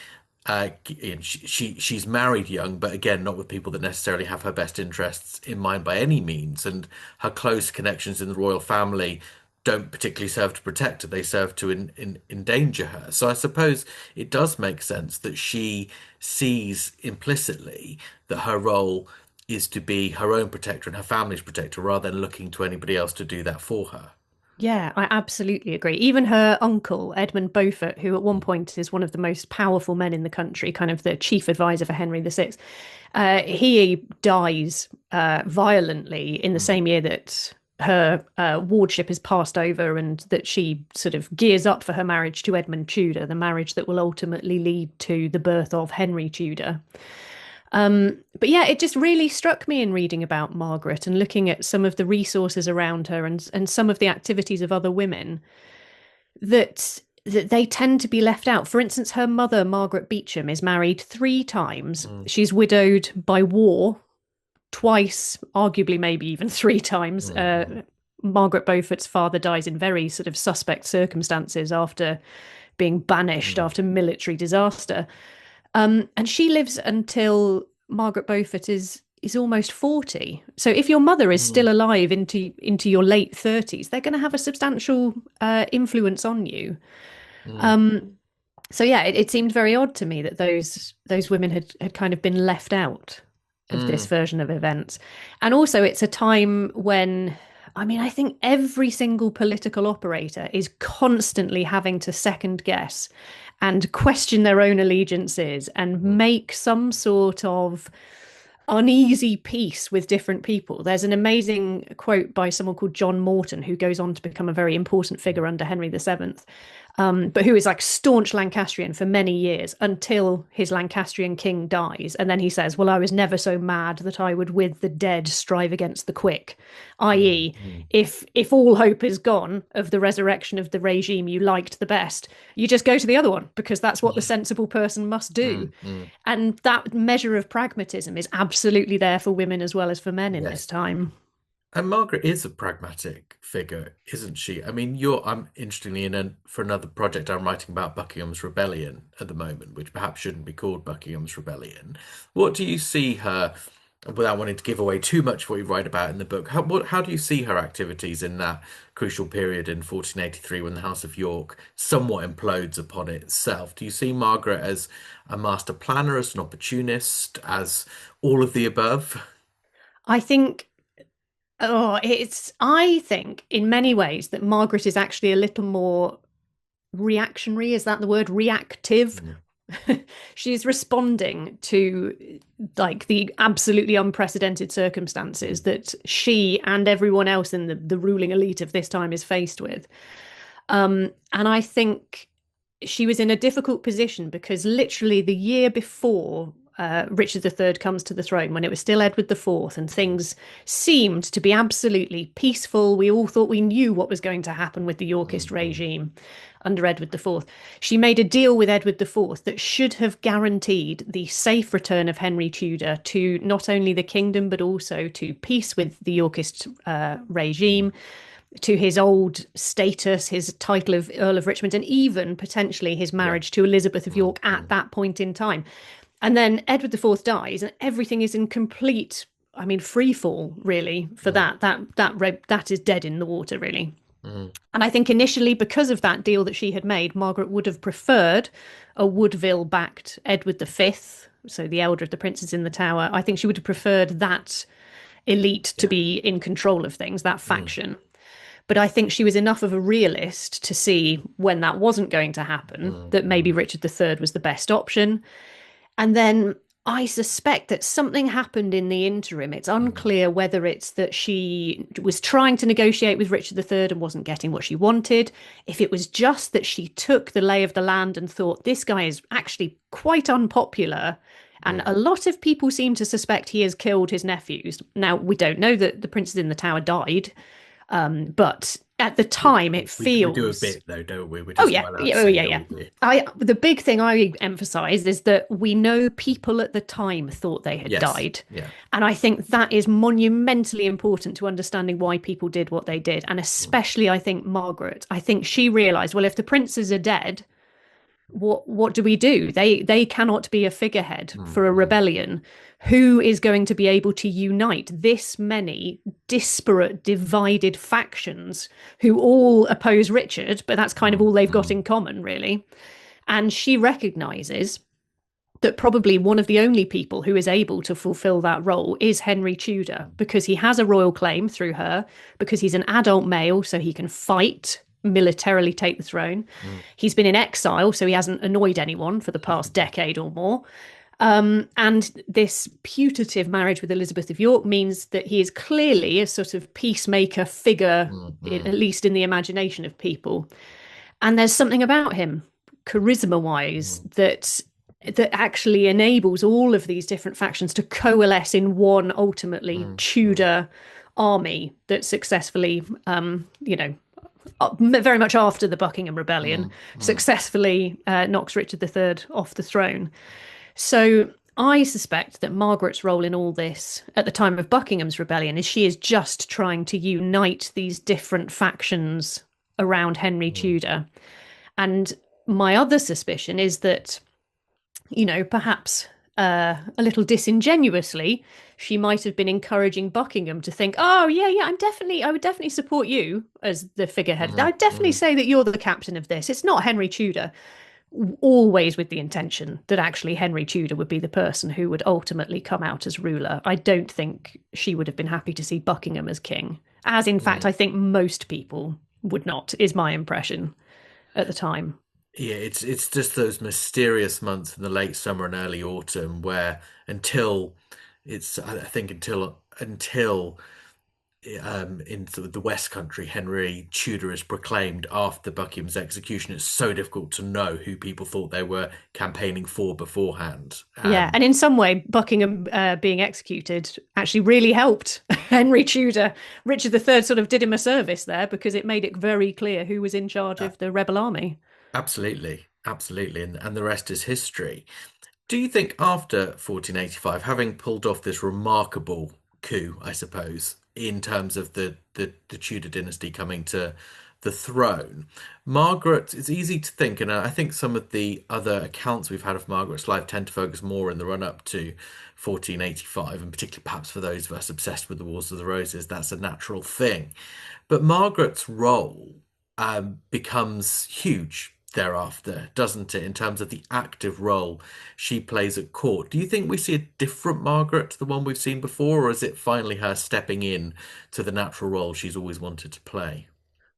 she's married young, but again, not with people that necessarily have her best interests in mind by any means. And her close connections in the royal family don't particularly serve to protect her; they serve to endanger her. So I suppose it does make sense that she sees implicitly that her role is to be her own protector and her family's protector, rather than looking to anybody else to do that for her. Yeah, I absolutely agree. Even her uncle, Edmund Beaufort, who at one point is one of the most powerful men in the country, kind of the chief advisor for Henry VI, he dies violently in the same year that her wardship is passed over, and that she sort of gears up for her marriage to Edmund Tudor, the marriage that will ultimately lead to the birth of Henry Tudor. But yeah, it just really struck me in reading about Margaret and looking at some of the resources around her and some of the activities of other women that they tend to be left out. For instance, her mother, Margaret Beauchamp, is married 3 times. She's widowed by war twice, arguably maybe even 3 times. Margaret Beaufort's father dies in very sort of suspect circumstances after being banished after military disaster. And she lives until Margaret Beaufort is almost 40. So if your mother is still alive into your late 30s, they're going to have a substantial influence on you. So yeah, it seemed very odd to me that those women had kind of been left out of this version of events. And also it's a time when, I mean, I think every single political operator is constantly having to second guess and question their own allegiances and make some sort of uneasy peace with different people. There's an amazing quote by someone called John Morton, who goes on to become a very important figure under Henry VII, but who is like staunch Lancastrian for many years until his Lancastrian king dies. And then he says, well, I was never so mad that I would with the dead strive against the quick, i.e. if all hope is gone of the resurrection of the regime you liked the best, you just go to the other one, because that's what the sensible person must do. And that measure of pragmatism is absolutely there for women as well as for men in this time. And Margaret is a pragmatic figure, isn't she? I mean, I'm interestingly for another project I'm writing about Buckingham's Rebellion at the moment, which perhaps shouldn't be called Buckingham's Rebellion. What do you see her, without wanting to give away too much of what you write about in the book, how do you see her activities in that crucial period in 1483 when the House of York somewhat implodes upon itself? Do you see Margaret as a master planner, as an opportunist, as all of the above? I think I think in many ways that Margaret is actually a little more reactionary. Is that the word? Reactive. She's responding to like the absolutely unprecedented circumstances that she and everyone else in the ruling elite of this time is faced with. And I think she was in a difficult position because literally the year before Richard III comes to the throne, when it was still Edward IV and things seemed to be absolutely peaceful, we all thought we knew what was going to happen with the Yorkist regime under Edward IV. She made a deal with Edward IV that should have guaranteed the safe return of Henry Tudor to not only the kingdom but also to peace with the Yorkist regime, to his old status, his title of Earl of Richmond, and even potentially his marriage to Elizabeth of York at that point in time. And then Edward IV dies, and everything is in complete, I mean, free fall, really, for that. That is dead in the water, really. And I think initially, because of that deal that she had made, Margaret would have preferred a Woodville-backed Edward V, so the elder of the princes in the Tower. I think she would have preferred that elite to be in control of things, that faction. But I think she was enough of a realist to see when that wasn't going to happen, that maybe Richard III was the best option. And then I suspect that something happened in the interim. It's unclear whether it's that she was trying to negotiate with Richard III and wasn't getting what she wanted, if it was just that she took the lay of the land and thought this guy is actually quite unpopular. And a lot of people seem to suspect he has killed his nephews. Now, we don't know that the princes in the tower died, but at the time it We do a feels. bit though, don't we? We're Oh just yeah, not allowed to yeah, oh say yeah, who yeah. we do. The big thing I emphasised is that we know people at the time thought they had Yes. died, Yeah. and I think that is monumentally important to understanding why people did what they did, and especially I think Margaret. I think she realised, well, if the princes are dead, what do we do? They cannot be a figurehead for a rebellion. Who is going to be able to unite this many disparate, divided factions who all oppose Richard, but that's kind of all they've got in common, really? And she recognizes that probably one of the only people who is able to fulfill that role is Henry Tudor, because he has a royal claim through her, because he's an adult male, so he can fight, militarily take the throne. He's been in exile, so he hasn't annoyed anyone for the past decade or more. And this putative marriage with Elizabeth of York means that he is clearly a sort of peacemaker figure, at least in the imagination of people. And there's something about him, charisma-wise, that actually enables all of these different factions to coalesce in one ultimately Tudor army that successfully, very much after the Buckingham Rebellion, successfully knocks Richard III off the throne. So I suspect that Margaret's role in all this at the time of Buckingham's rebellion is she is just trying to unite these different factions around Henry Tudor. And my other suspicion is that, perhaps a little disingenuously, she might have been encouraging Buckingham to think, oh, yeah, I would definitely support you as the figurehead. I'd definitely say that you're the captain of this. It's not Henry Tudor, always with the intention that actually Henry Tudor would be the person who would ultimately come out as ruler. I don't think she would have been happy to see Buckingham as king, as in fact, I think most people would not, is my impression at the time. Yeah, it's just those mysterious months in the late summer and early autumn where until it's I think until in sort of the West Country, Henry Tudor is proclaimed after Buckingham's execution. It's so difficult to know who people thought they were campaigning for beforehand. Yeah, and in some way, Buckingham being executed actually really helped Henry Tudor. Richard III sort of did him a service there because it made it very clear who was in charge of the rebel army. Absolutely, absolutely, and the rest is history. Do you think after 1485, having pulled off this remarkable coup, I suppose, in terms of the Tudor dynasty coming to the throne, Margaret, it's easy to think, and I think some of the other accounts we've had of Margaret's life tend to focus more in the run-up to 1485, and particularly perhaps for those of us obsessed with the Wars of the Roses, that's a natural thing. But Margaret's role becomes huge thereafter, doesn't it, in terms of the active role she plays at court? Do you think we see a different Margaret to the one we've seen before, or is it finally her stepping in to the natural role she's always wanted to play?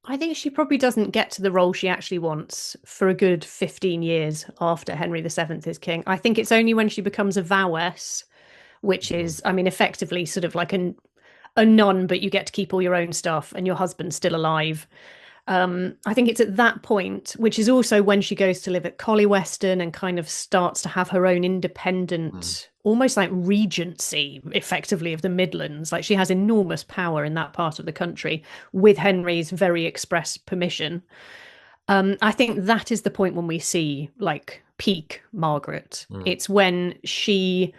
I think she probably doesn't get to the role she actually wants for a good 15 years after Henry VII is king. I think it's only when she becomes a vowess, which is, I mean, effectively sort of like a nun, but you get to keep all your own stuff and your husband's still alive. I think it's at that point, which is also when she goes to live at Collyweston and kind of starts to have her own independent, almost like regency, effectively, of the Midlands. Like she has enormous power in that part of the country with Henry's very express permission. I think that is the point when we see like peak Margaret. It's when she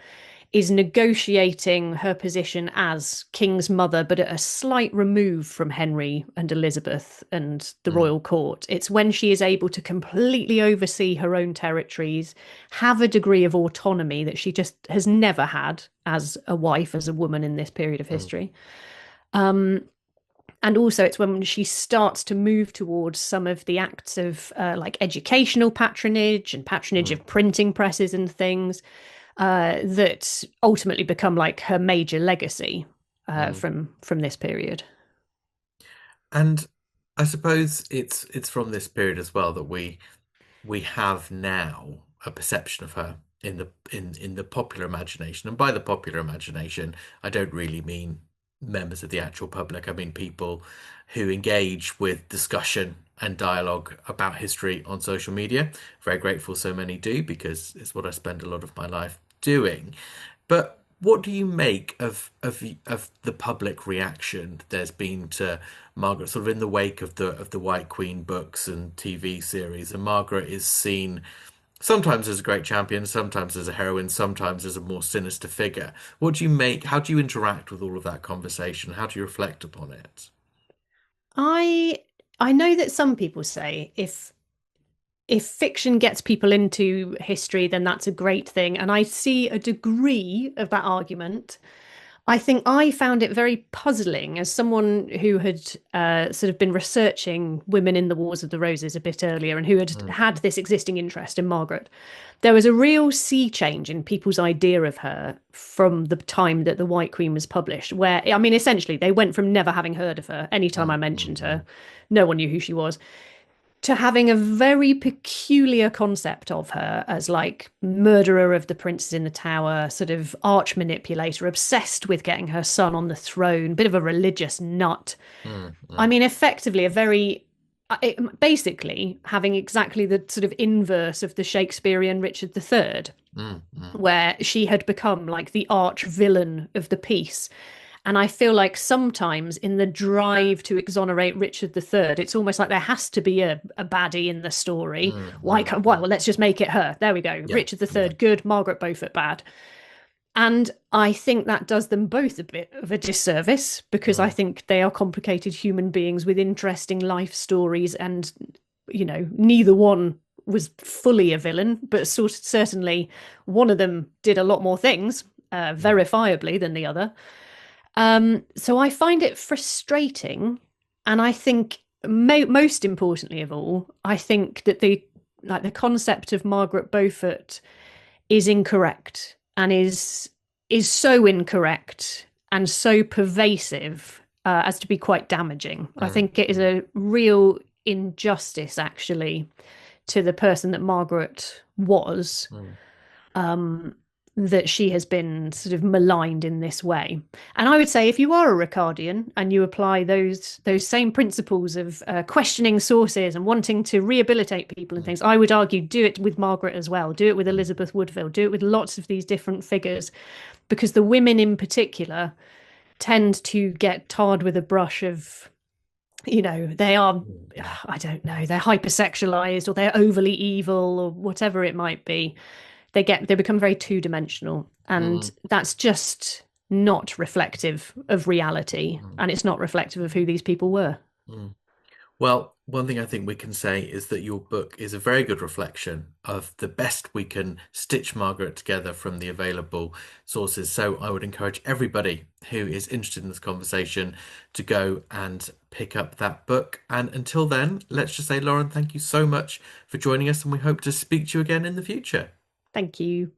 is negotiating her position as king's mother, but at a slight remove from Henry and Elizabeth and the royal court. It's when she is able to completely oversee her own territories, have a degree of autonomy that she just has never had as a wife, as a woman in this period of history. And also, it's when she starts to move towards some of the acts of like educational patronage and patronage of printing presses and things that ultimately become like her major legacy from this period. And I suppose it's from this period as well that we have now a perception of her in the popular imagination. And by the popular imagination, I don't really mean members of the actual public. I mean people who engage with discussion and dialogue about history on social media. Very grateful so many do, because it's what I spend a lot of my life doing. But what do you make of the public reaction there's been to Margaret, sort of in the wake of the White Queen books and TV series? And Margaret is seen sometimes as a great champion, sometimes as a heroine, sometimes as a more sinister figure. What do you make? How do you interact with all of that conversation? How do you reflect upon it? I I know that some people say if fiction gets people into history, then that's a great thing. And I see a degree of that argument. I think I found it very puzzling as someone who had sort of been researching women in the Wars of the Roses a bit earlier and who had had this existing interest in Margaret. There was a real sea change in people's idea of her from the time that The White Queen was published, where, I mean, essentially they went from never having heard of her. Anytime I mentioned her, no one knew who she was, to having a very peculiar concept of her as like murderer of the princes in the tower, sort of arch manipulator, obsessed with getting her son on the throne, bit of a religious nut. I mean, effectively a very basically having exactly the sort of inverse of the Shakespearean Richard III, where she had become like the arch villain of the piece. And I feel like sometimes in the drive to exonerate Richard III, it's almost like there has to be a baddie in the story. Why can't, well, let's just make it her. There we go. Yeah, Richard III, good. Margaret Beaufort, bad. And I think that does them both a bit of a disservice, because I think they are complicated human beings with interesting life stories. And, you know, neither one was fully a villain, but certainly one of them did a lot more things, verifiably, than the other. So I find it frustrating, and I think most importantly of all, I think that the concept of Margaret Beaufort is incorrect, and is so incorrect and so pervasive as to be quite damaging. I think it is a real injustice, actually, to the person that Margaret was. That she has been sort of maligned in this way. And I would say if you are a Ricardian and you apply those same principles of questioning sources and wanting to rehabilitate people and things, I would argue do it with Margaret as well. Do it with Elizabeth Woodville. Do it with lots of these different figures, because the women in particular tend to get tarred with a brush of, you know, they are, I don't know, they're hypersexualized or they're overly evil or whatever it might be. They become very two-dimensional, and that's just not reflective of reality, and it's not reflective of who these people were. Well, one thing I think we can say is that your book is a very good reflection of the best we can stitch Margaret together from the available sources. So I would encourage everybody who is interested in this conversation to go and pick up that book. And until then, let's just say, Lauren, thank you so much for joining us, and we hope to speak to you again in the future. Thank you.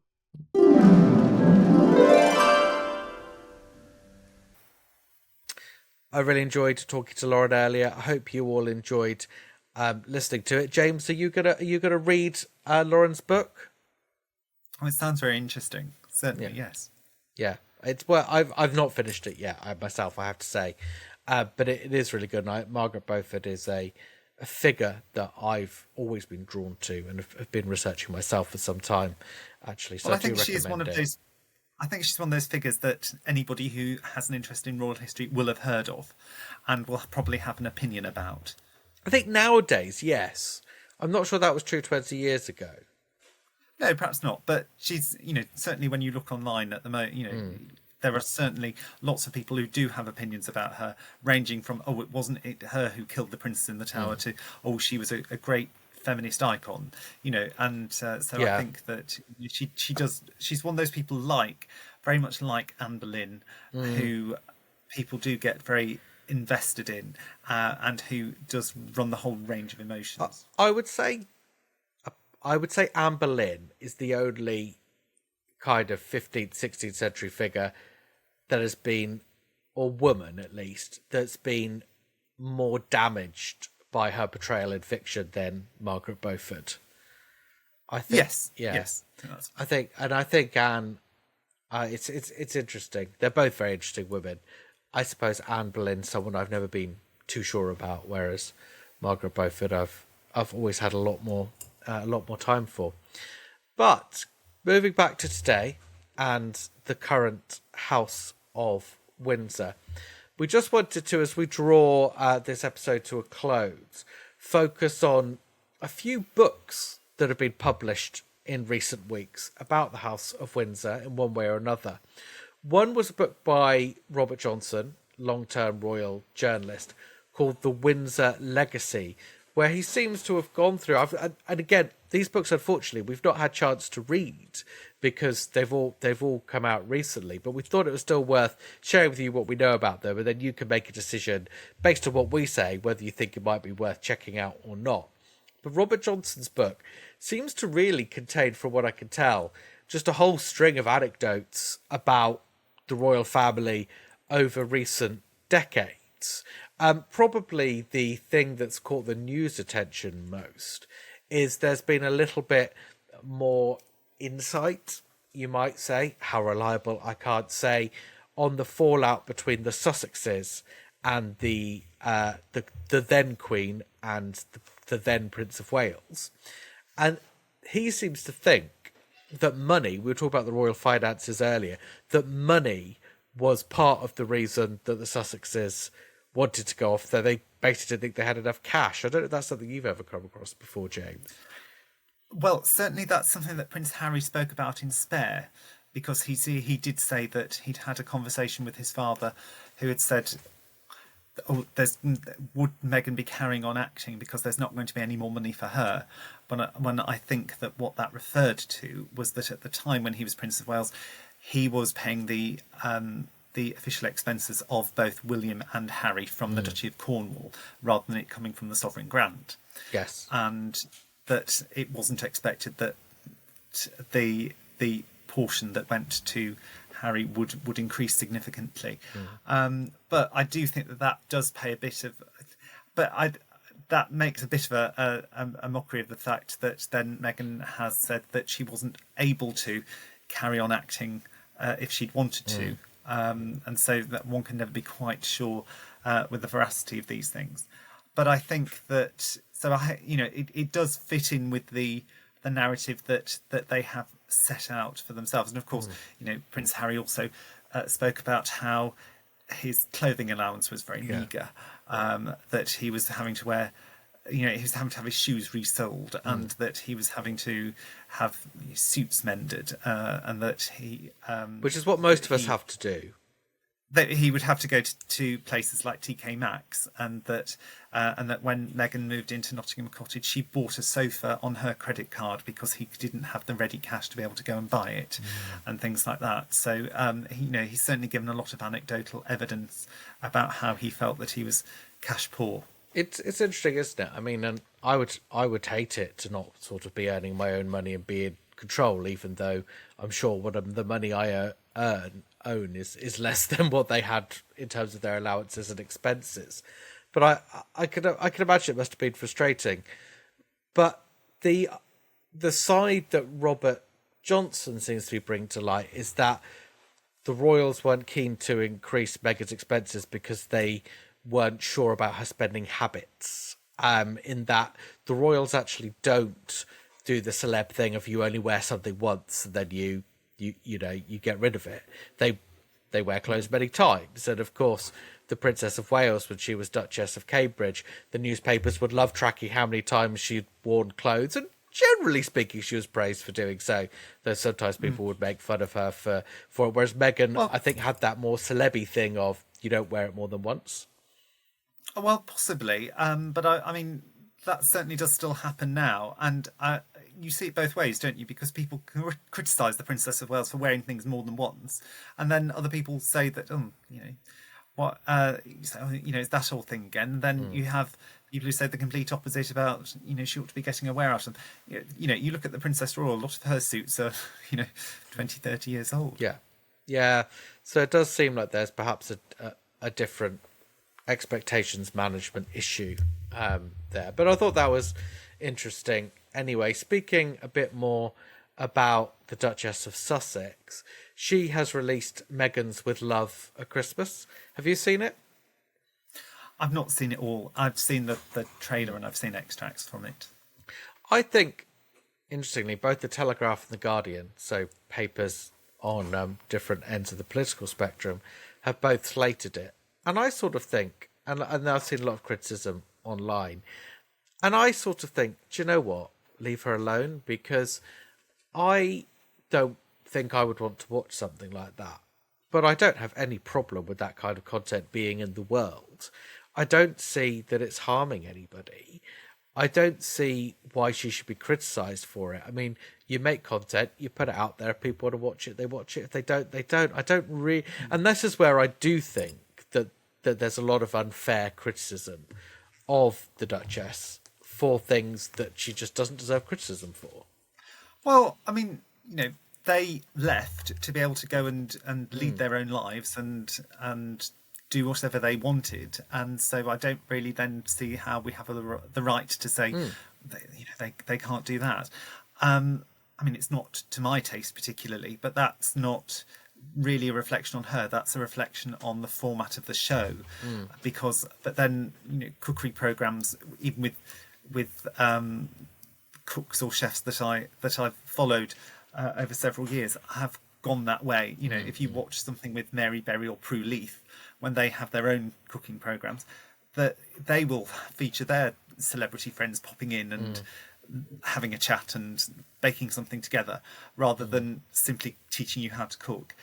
I really enjoyed talking to Lauren earlier. I hope you all enjoyed listening to it. James, are you gonna read Lauren's book? Oh, it sounds very interesting. Certainly, Yeah. yes. Yeah, it's well, I've not finished it yet myself, I have to say, but it is really good. And Margaret Beaufort is a figure that I've always been drawn to and have been researching myself for some time, actually. So Well, I I think do she is one recommend of it. those. I think she's one of those figures that anybody who has an interest in royal history will have heard of, and will probably have an opinion about. I think nowadays, yes. I'm not sure that was true 20 years ago. No, perhaps not. But she's, you know, certainly when you look online at the moment, you know, there are certainly lots of people who do have opinions about her, ranging from, oh, it wasn't her who killed the princess in the tower, to, oh, she was a great feminist icon, you know. And so Yeah. I think that she's one of those people, very much like Anne Boleyn, who people do get very invested in, and who does run the whole range of emotions. I would say Anne Boleyn is the only kind of 15th, 16th century figure that has been, or woman at least, that's been more damaged by her portrayal in fiction than Margaret Beaufort. I think, Yes. yeah, Yes. I think Anne. It's interesting. They're both very interesting women. I suppose Anne Boleyn, someone I've never been too sure about, whereas Margaret Beaufort, I've always had a lot more time for. But moving back to today and the current House of Windsor, we just wanted to, as we draw this episode to a close, focus on a few books that have been published in recent weeks about the House of Windsor in one way or another. One was a book by Robert Johnson, long-term royal journalist, called The Windsor Legacy, where he seems to have gone through. And again, these books, unfortunately, we've not had chance to read because they've all come out recently. But we thought it was still worth sharing with you what we know about them, and then you can make a decision based on what we say whether you think it might be worth checking out or not. But Robert Johnson's book seems to really contain, from what I can tell, just a whole string of anecdotes about the royal family over recent decades. Probably the thing that's caught the news attention most is there's been a little bit more insight, you might say, how reliable I can't say, on the fallout between the Sussexes and the then Queen and the then Prince of Wales. And he seems to think that money, we were talking about the royal finances earlier, that money was part of the reason that the Sussexes wanted to go off there. They basically didn't think they had enough cash. I don't know if that's something you've ever come across before, James. Well, certainly that's something that Prince Harry spoke about in Spare, because he did say that he'd had a conversation with his father, who had said, would Meghan be carrying on acting because there's not going to be any more money for her? When I think that what that referred to was that at the time when he was Prince of Wales, he was paying the official expenses of both William and Harry from the Duchy of Cornwall, rather than it coming from the sovereign grant. Yes. And that it wasn't expected that the portion that went to Harry would increase significantly. But I do think that does pay a bit of... that makes a bit of a mockery of the fact that then Meghan has said that she wasn't able to carry on acting if she'd wanted to. And so that one can never be quite sure with the veracity of these things. But I think that... So, it does fit in with the narrative that they have set out for themselves. And of course, Prince Harry also spoke about how his clothing allowance was very meagre, that he was having to wear, he was having to have his shoes resoled, and that he was having to have suits mended, and that he... which is what most of us have to do. That he would have to go to places like TK Maxx, and that when Meghan moved into Nottingham Cottage, she bought a sofa on her credit card because he didn't have the ready cash to be able to go and buy it, and things like that. So he's certainly given a lot of anecdotal evidence about how he felt that he was cash poor. It's interesting, isn't it? I mean, and I would hate it to not sort of be earning my own money and be in control, even though I'm sure what the money I own is less than what they had in terms of their allowances and expenses. But I can imagine it must have been frustrating. But the side that Robert Johnson seems to be bringing to light is that the royals weren't keen to increase Meghan's expenses because they weren't sure about her spending habits. In that the royals actually don't do the celeb thing of you only wear something once and then you get rid of it. They wear clothes many times. And of course, the Princess of Wales, when she was Duchess of Cambridge, the newspapers would love tracking how many times she'd worn clothes. And generally speaking, she was praised for doing so, though sometimes people would make fun of her for it. Whereas Meghan, I think, had that more celeb-y thing of you don't wear it more than once. Well, possibly. But I mean, that certainly does still happen now. And you see it both ways, don't you? Because people criticise the Princess of Wales for wearing things more than once. And then other people say that, is that whole thing again? And then you have people who say the complete opposite about, she ought to be getting a wear out. And, you look at the Princess Royal, a lot of her suits are, 20, 30 years old. Yeah. Yeah. So it does seem like there's perhaps a different expectations management issue there. But I thought that was interesting anyway, speaking a bit more about the Duchess of Sussex, she has released Meghan's With Love at Christmas. Have you seen it? I've not seen it all. I've seen the trailer and I've seen extracts from it. I think, interestingly, both the Telegraph and the Guardian, so papers on different ends of the political spectrum, have both slated it. And I sort of think, and I've seen a lot of criticism online, and I sort of think, do you know what? Leave her alone, because I don't think I would want to watch something like that. But I don't have any problem with that kind of content being in the world. I don't see that it's harming anybody. I don't see why she should be criticised for it. I mean, you make content, you put it out there. If people want to watch it, they watch it. If they don't, they don't. I don't really... And this is where I do think that there's a lot of unfair criticism of the Duchess for things that she just doesn't deserve criticism for. Well, I mean, they left to be able to go and lead their own lives and do whatever they wanted, and so I don't really then see how we have the right to say they can't do that. I mean, it's not to my taste particularly, but that's not really a reflection on her. That's a reflection on the format of the show, but then cookery programs, even with cooks or chefs that I've followed over several years, have gone that way. If you watch something with Mary Berry or Prue Leith, when they have their own cooking programs, that they will feature their celebrity friends popping in and having a chat and baking something together, rather than simply teaching you how to cook.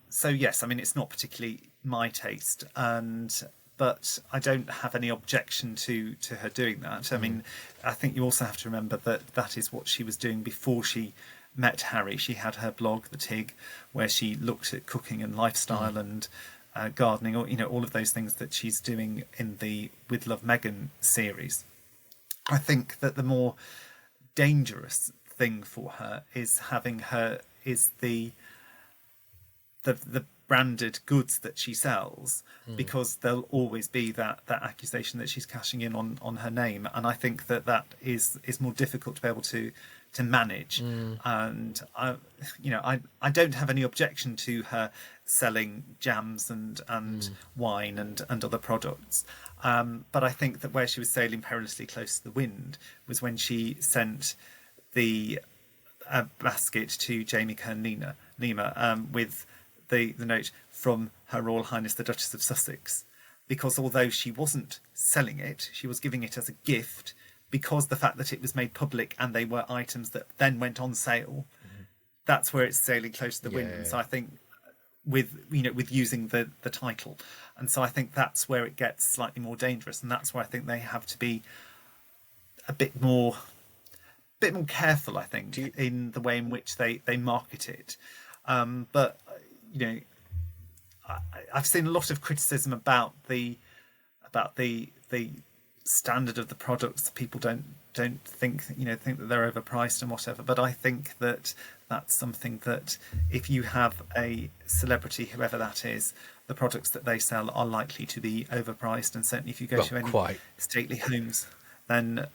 So yes, I mean, it's not particularly my taste, but I don't have any objection to her doing that. I mean, I think you also have to remember that is what she was doing before she met Harry. She had her blog, The Tig, where she looked at cooking and lifestyle and gardening, or all of those things that she's doing in the With Love Meghan series. I think that the more dangerous thing for her is the branded goods that she sells, because there'll always be that accusation that she's cashing in on her name, and I think that is more difficult to be able to manage. And I don't have any objection to her selling jams and wine and other products, but I think that where she was sailing perilously close to the wind was when she sent the basket to Jamie Kern-Nema with the note from Her Royal Highness the Duchess of Sussex, because although she wasn't selling it, she was giving it as a gift, because the fact that it was made public and they were items that then went on sale, that's where it's sailing close to the wind. And so I think with using the title, and so I think that's where it gets slightly more dangerous, and that's where I think they have to be a bit more careful, I think, in the way in which they market it. But I've seen a lot of criticism about the standard of the products. People don't think that they're overpriced and whatever. But I think that that's something that if you have a celebrity, whoever that is, the products that they sell are likely to be overpriced. And certainly if you go to any stately homes, then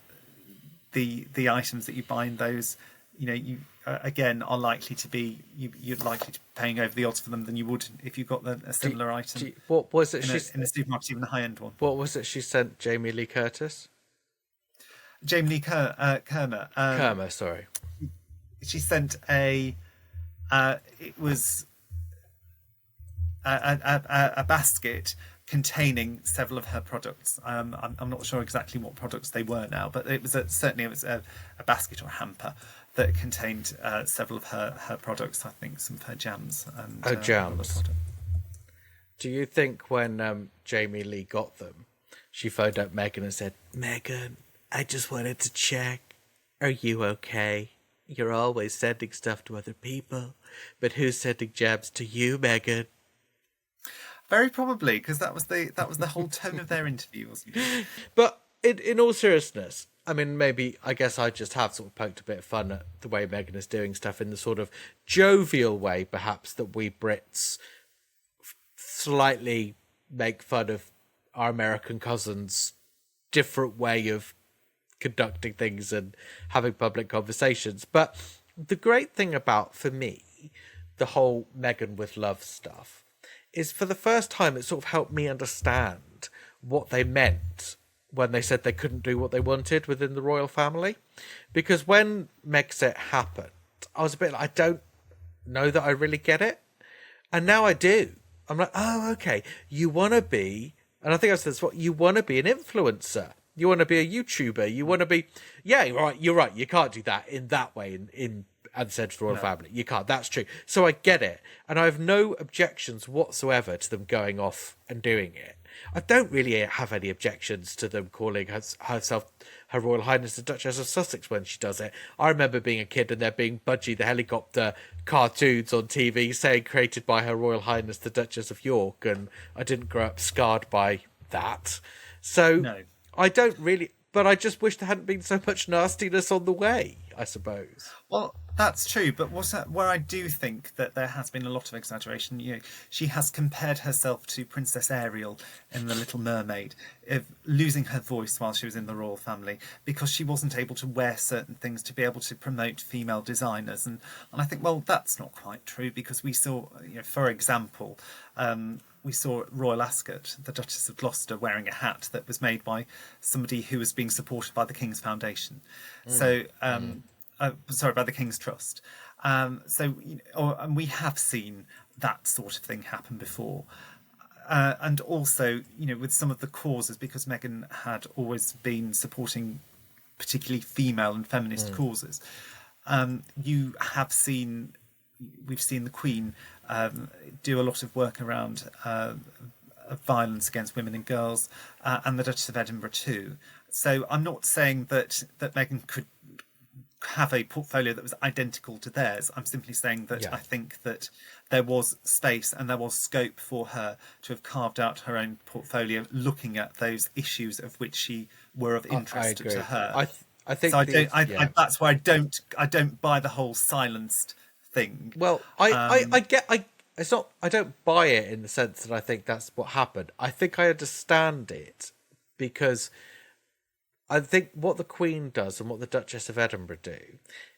the items that you buy in those, you again are likely to be you're likely to be paying over the odds for them than you would if you got a similar item. What was it in a supermarket, even a high end one? What was it she sent Jamie Lee Curtis? Jamie Lee Kermer. Sorry. She sent it was a basket containing several of her products. I'm not sure exactly what products they were now, but it was certainly a basket or a hamper that contained several of her products. I think some of her jams and jams. Do you think when Jamie Lee got them, she phoned up Meghan and said, "Meghan, I just wanted to check. Are you okay? You're always sending stuff to other people, but who's sending jams to you, Meghan?" Very probably, because that was the whole tone of their interview, wasn't it? But in all seriousness, I mean, I guess I just have sort of poked a bit of fun at the way Meghan is doing stuff in the sort of jovial way, perhaps, that we Brits slightly make fun of our American cousins' different way of conducting things and having public conversations. But the great thing about, for me, the whole Meghan with love stuff is, for the first time, it sort of helped me understand what they meant when they said they couldn't do what they wanted within the royal family. Because when Megxit happened, I was a bit like, I don't know that I really get it. And now I do. I'm like, oh, okay. You want to be, and I think I said this, what you want to be an influencer. You want to be a YouTuber. You want to be, yeah, you're right. You can't do that in that way in and said royal family. You can't. That's true. So I get it. And I have no objections whatsoever to them going off and doing it. I don't really have any objections to them calling herself Her Royal Highness the Duchess of Sussex when she does it. I remember being a kid and there being Budgie the helicopter cartoons on TV saying created by Her Royal Highness the Duchess of York, and I didn't grow up scarred by that. So no. I don't really, but I just wish there hadn't been so much nastiness on the way, I suppose. Well, that's true, but where I do think that there has been a lot of exaggeration, she has compared herself to Princess Ariel in The Little Mermaid, of losing her voice while she was in the royal family because she wasn't able to wear certain things to be able to promote female designers. And I think, well, that's not quite true, because we saw, for example, we saw Royal Ascot, the Duchess of Gloucester, wearing a hat that was made by somebody who was being supported by the King's Foundation. So, by the King's Trust. And we have seen that sort of thing happen before. And also, with some of the causes, because Meghan had always been supporting particularly female and feminist causes. We've seen the Queen do a lot of work around violence against women and girls, and the Duchess of Edinburgh too. So I'm not saying that Meghan could have a portfolio that was identical to theirs. I'm simply saying that I think that there was space and there was scope for her to have carved out her own portfolio, looking at those issues of which she were of interest to her. I think so. That's why I don't buy the whole silenced thing. Well, I don't buy it in the sense that I think that's what happened. I think I understand it, because I think what the Queen does and what the Duchess of Edinburgh do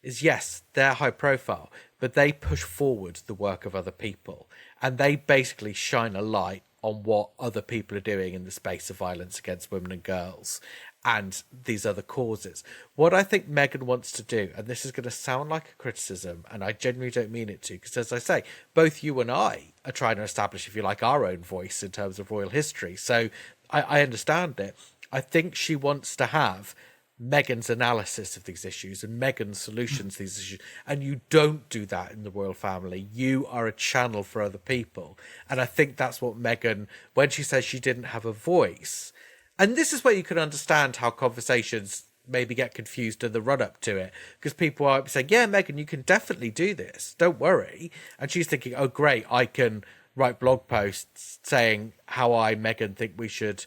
is, yes, they're high profile, but they push forward the work of other people, and they basically shine a light on what other people are doing in the space of violence against women and girls and these other causes. What I think Meghan wants to do, and this is going to sound like a criticism, and I genuinely don't mean it to, because as I say, both you and I are trying to establish, if you like, our own voice in terms of royal history. So I understand it. I think she wants to have Meghan's analysis of these issues and Meghan's solutions to these issues. And you don't do that in the royal family. You are a channel for other people. And I think that's what Meghan, when she says she didn't have a voice, and this is where you can understand how conversations maybe get confused in the run-up to it, because people are saying, yeah, Meghan, you can definitely do this. Don't worry. And she's thinking, oh, great, I can write blog posts saying how I, Meghan, think we should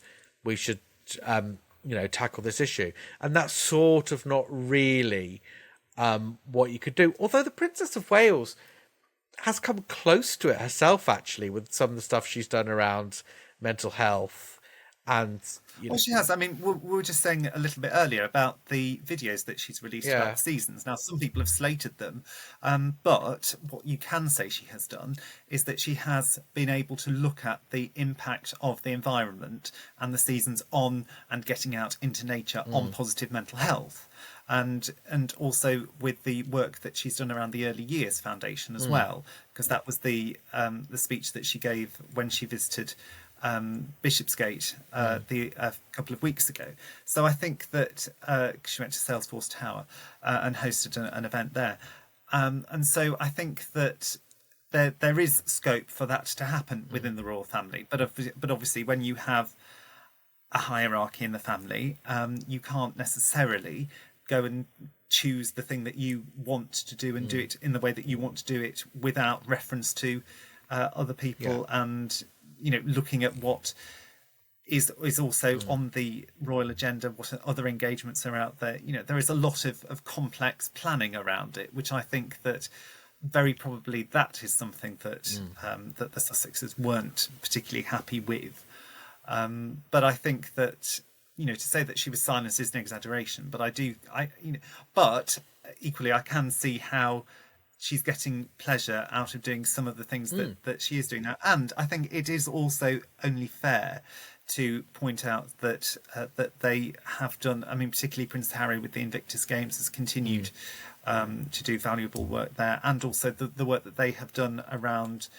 tackle this issue. And that's sort of not really what you could do. Although the Princess of Wales has come close to it herself, actually, with some of the stuff she's done around mental health. And well, she has. I mean, we were just saying a little bit earlier about the videos that she's released about the seasons. Now, some people have slated them, but what you can say she has done is that she has been able to look at the impact of the environment and the seasons on and getting out into nature on positive mental health. And also with the work that she's done around the Early Years Foundation as well, because that was the speech that she gave when she visited Bishopsgate a couple of weeks ago. So I think that she went to Salesforce Tower and hosted an event there. And so I think that there is scope for that to happen within the royal family. But obviously when you have a hierarchy in the family, you can't necessarily go and choose the thing that you want to do and do it in the way that you want to do it without reference to other people and looking at what is also on the royal agenda, what other engagements are out there. There is a lot of complex planning around it, which I think that very probably that is something that that the Sussexes weren't particularly happy with. But I think that to say that she was silenced is an exaggeration, but but equally I can see how she's getting pleasure out of doing some of the things that she is doing now. And I think it is also only fair to point out that that they have done, I mean, particularly Prince Harry with the Invictus Games has continued to do valuable work there, and also the work that they have done around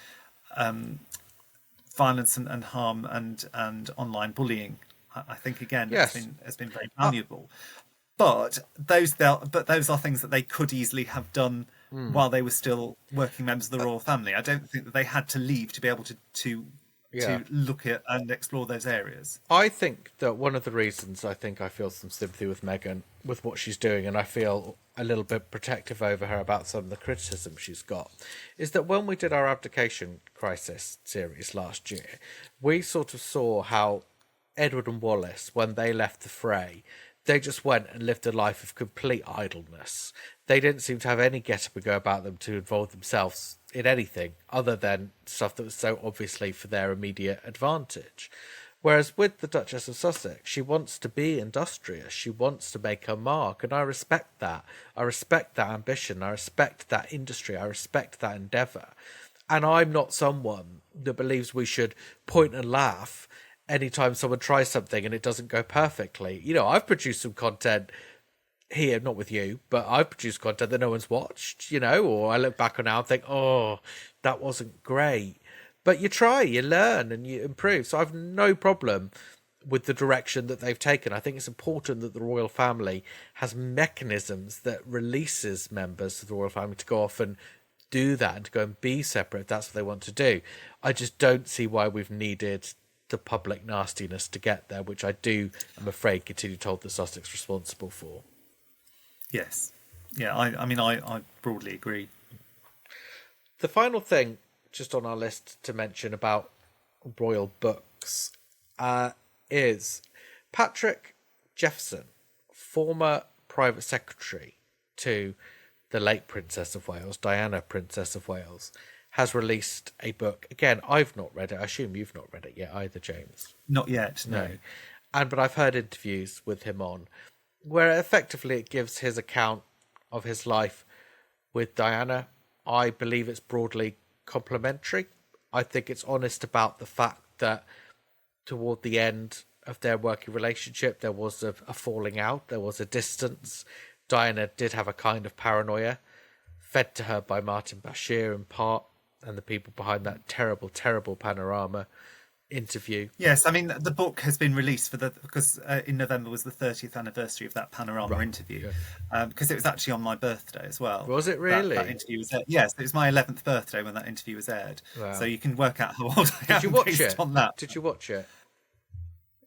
violence and harm and online bullying. I think again has been very valuable. But those are things that they could easily have done while they were still working members of the royal family. I don't think that they had to leave to be able to look at and explore those areas. I think that one of the reasons I feel some sympathy with Meghan, with what she's doing, and I feel a little bit protective over her about some of the criticism she's got, is that when we did our abdication crisis series last year, we sort of saw how Edward and Wallace, when they left the fray, they just went and lived a life of complete idleness. They didn't seem to have any get-up and go about them to involve themselves in anything other than stuff that was so obviously for their immediate advantage. Whereas with the Duchess of Sussex, she wants to be industrious. She wants to make her mark. And I respect that. I respect that ambition. I respect that industry. I respect that endeavour. And I'm not someone that believes we should point and laugh anytime someone tries something and it doesn't go perfectly. I've produced some content here, not with you, but I've produced content that no one's watched, or I look back on now and think, oh, that wasn't great. But you try, you learn, and you improve. So I've no problem with the direction that they've taken. I think it's important that the royal family has mechanisms that releases members of the royal family to go off and do that and to go and be separate if that's what they want to do. I just don't see why we've needed the public nastiness to get there, which I'm afraid, continue to hold the Sussex responsible for. Yes. Yeah, I broadly agree. The final thing just on our list to mention about royal books is Patrick Jefferson, former private secretary to the late Princess of Wales, Diana, Princess of Wales, has released a book. Again, I've not read it. I assume you've not read it yet either, James. Not yet, no. But I've heard interviews with him on where effectively it gives his account of his life with Diana. I believe it's broadly complimentary. I think it's honest about the fact that toward the end of their working relationship, there was a falling out, there was a distance. Diana did have a kind of paranoia, fed to her by Martin Bashir in part, and the people behind that terrible, terrible Panorama interview. Yes, I mean, the book has been released because in November was the 30th anniversary of that Panorama interview, because it was actually on my birthday as well. Was it really? That interview was aired. Yes, it was my 11th birthday when that interview was aired. Wow. So you can work out how old I am. Did you watch it? On that. Did you watch it?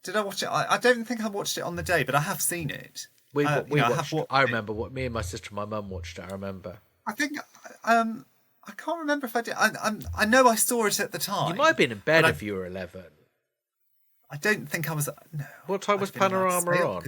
Did I watch it? I don't think I watched it on the day, but I have seen it. We watched. I remember what me and my sister and my mum watched it. I remember. I think I can't remember if I did. I know I saw it at the time. You might have been in bed if you were 11. I don't think I was. No. What time was Panorama on?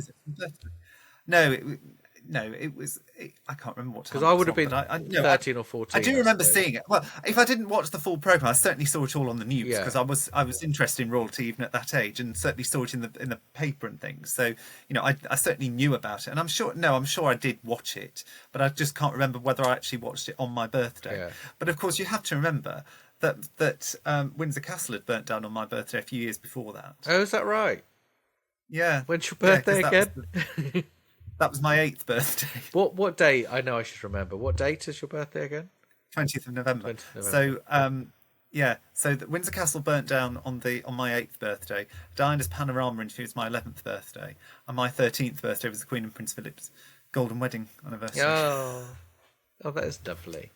It was. I can't remember what time. Because I would have been 13 or 14. I do remember seeing it. Well, if I didn't watch the full programme, I certainly saw it all on the news because I was interested in royalty even at that age, and certainly saw it in the paper and things. So I certainly knew about it, and I'm sure I did watch it, but I just can't remember whether I actually watched it on my birthday. Yeah. But of course, you have to remember that Windsor Castle had burnt down on my birthday a few years before that. Oh, is that right? Yeah. When's your birthday again? That was my 8th birthday. What date? I know I should remember. What date is your birthday again? 20th of November. So so the Windsor Castle burnt down on my 8th birthday. Diana's Panorama interview was my 11th birthday, and my 13th birthday was the Queen and Prince Philip's golden wedding anniversary. Oh, that is lovely.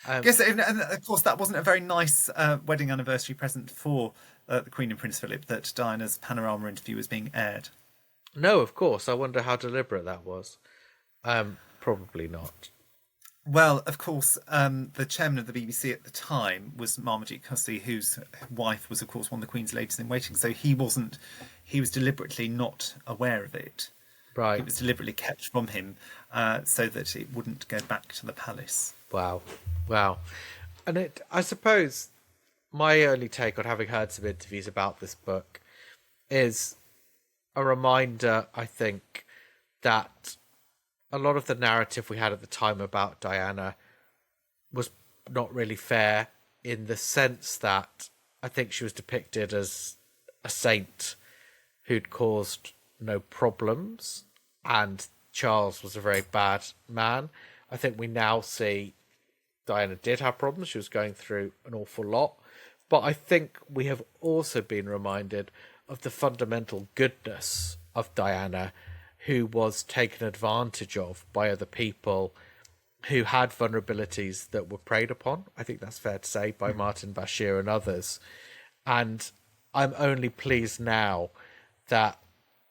Yes, and of course that wasn't a very nice wedding anniversary present for the Queen and Prince Philip that Diana's Panorama interview was being aired. No, of course. I wonder how deliberate that was. Probably not. Well, of course, the chairman of the BBC at the time was Marmaduke Hussey, whose wife was, of course, one of the Queen's ladies in waiting. So he was deliberately not aware of it. Right. It was deliberately kept from him so that it wouldn't go back to the palace. Wow. And I suppose my only take on having heard some interviews about this book is, a reminder, I think, that a lot of the narrative we had at the time about Diana was not really fair, in the sense that I think she was depicted as a saint who'd caused no problems, and Charles was a very bad man. I think we now see Diana did have problems. She was going through an awful lot. But I think we have also been reminded of the fundamental goodness of Diana, who was taken advantage of by other people who had vulnerabilities that were preyed upon. I think that's fair to say, by Martin Bashir and others. And I'm only pleased now that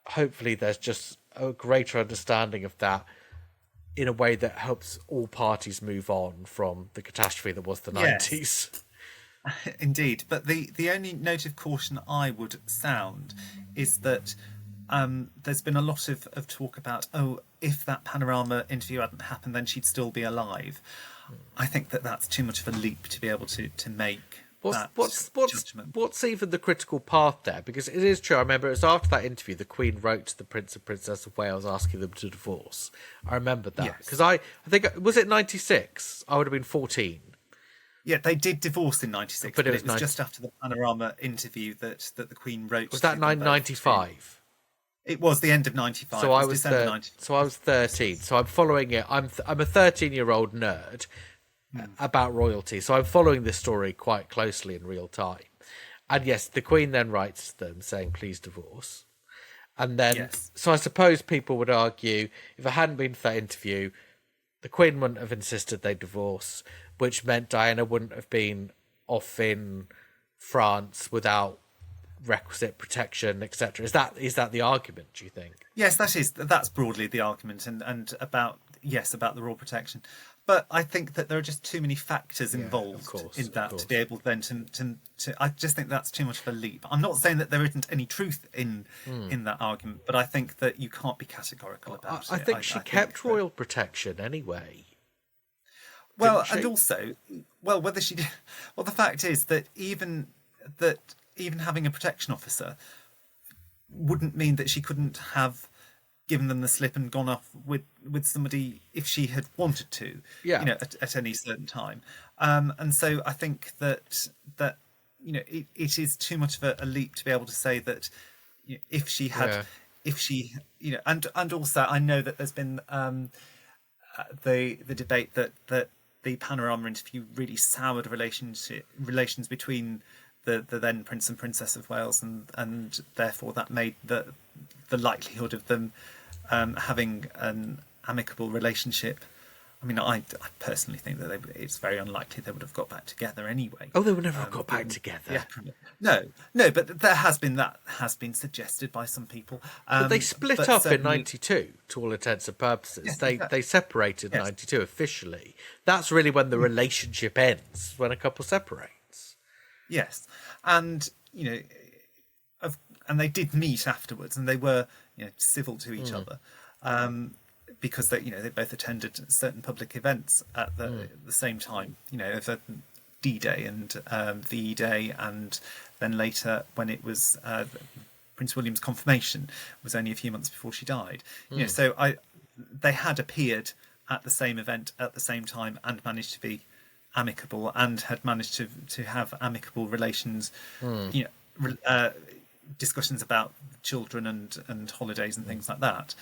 hopefully there's just a greater understanding of that, in a way that helps all parties move on from the catastrophe that was the 90s. Indeed. But the only note of caution I would sound is that there's been a lot of talk about, if that Panorama interview hadn't happened, then she'd still be alive. I think that's too much of a leap to be able to make judgment. What's even the critical part there? Because it is true, I remember it was after that interview the Queen wrote to the Prince and Princess of Wales asking them to divorce. I remember that. Because I think, was it 96? I would have been 14. Yeah, they did divorce in 96, but it was just after the Panorama interview that the Queen wrote. Was that 95? It was the end of 95. So I was December 95. So I was 13. So I'm following it. I'm a 13-year-old nerd about royalty. So I'm following this story quite closely in real time. And yes, the Queen then writes to them saying, please divorce. And then, so I suppose people would argue, if it hadn't been for that interview, the Queen wouldn't have insisted they divorce, which meant Diana wouldn't have been off in France without requisite protection, etc. Is that the argument, do you think? Yes, that's broadly the argument, and about the royal protection. But I think that there are just too many factors involved in that to be able then to I just think that's too much of a leap. I'm not saying that there isn't any truth in that argument, but I think that you can't be categorical about it. I think she kept royal protection anyway. Well, and also, whether she did, the fact is that even having a protection officer wouldn't mean that she couldn't have given them the slip and gone off with somebody if she had wanted to, at any certain time. And so I think that it is too much of a leap to be able to say that if she had, and also I know that there's been the debate that the Panorama interview really soured relations between the then Prince and Princess of Wales, and therefore that made the likelihood of them having an amicable relationship. I mean, I personally think that it's very unlikely they would have got back together anyway. Oh, they would never have got back together. Yeah, no, but that has been suggested by some people. But they split up in 92, to all intents and purposes. Yes, they separated in 92 officially. That's really when the relationship ends, when a couple separates. Yes, and and they did meet afterwards, and they were civil to each other, because they both attended certain public events at the same time. For D-Day and VE Day, and then later when it was Prince William's confirmation was only a few months before she died. So they had appeared at the same event at the same time and managed to be amicable, and had managed to have amicable relations. Discussions about children and holidays and things like that.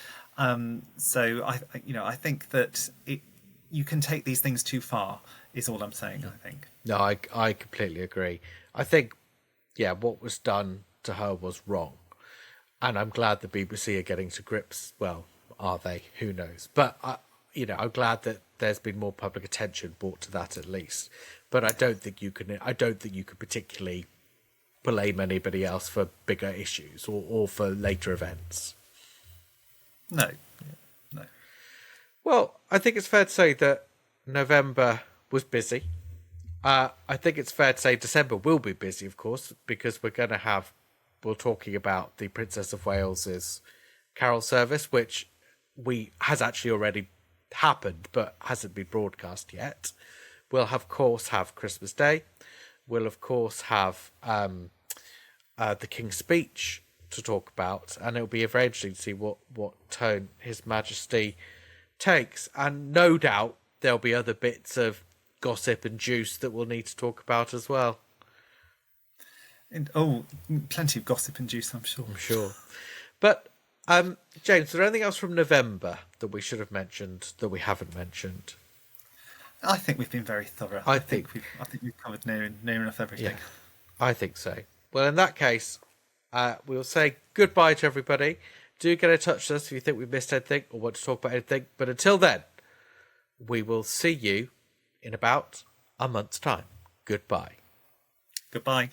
So I think that you can take these things too far, is all I'm saying. I think. No, I completely agree. I think, what was done to her was wrong, and I'm glad the BBC are getting to grips. Well, are they? Who knows? But I'm glad that there's been more public attention brought to that at least. But I don't think you could particularly blame anybody else for bigger issues or for later events. No. Well, I think it's fair to say that November was busy. I think it's fair to say December will be busy, of course, because we're talking about the Princess of Wales's carol service, which has actually already happened but hasn't been broadcast yet. We'll of course have Christmas Day. We'll of course have the King's Speech to talk about, and it'll be very interesting to see what tone His Majesty takes. And no doubt there'll be other bits of gossip and juice that we'll need to talk about as well. Plenty of gossip and juice, I'm sure. I'm sure. But James, is there anything else from November that we should have mentioned that we haven't mentioned? I think we've been very thorough. I think we've covered near enough everything. Yeah, I think so. Well, in that case, we'll say goodbye to everybody. Do get in touch with us if you think we've missed anything or want to talk about anything. But until then, we will see you in about a month's time. Goodbye. Goodbye.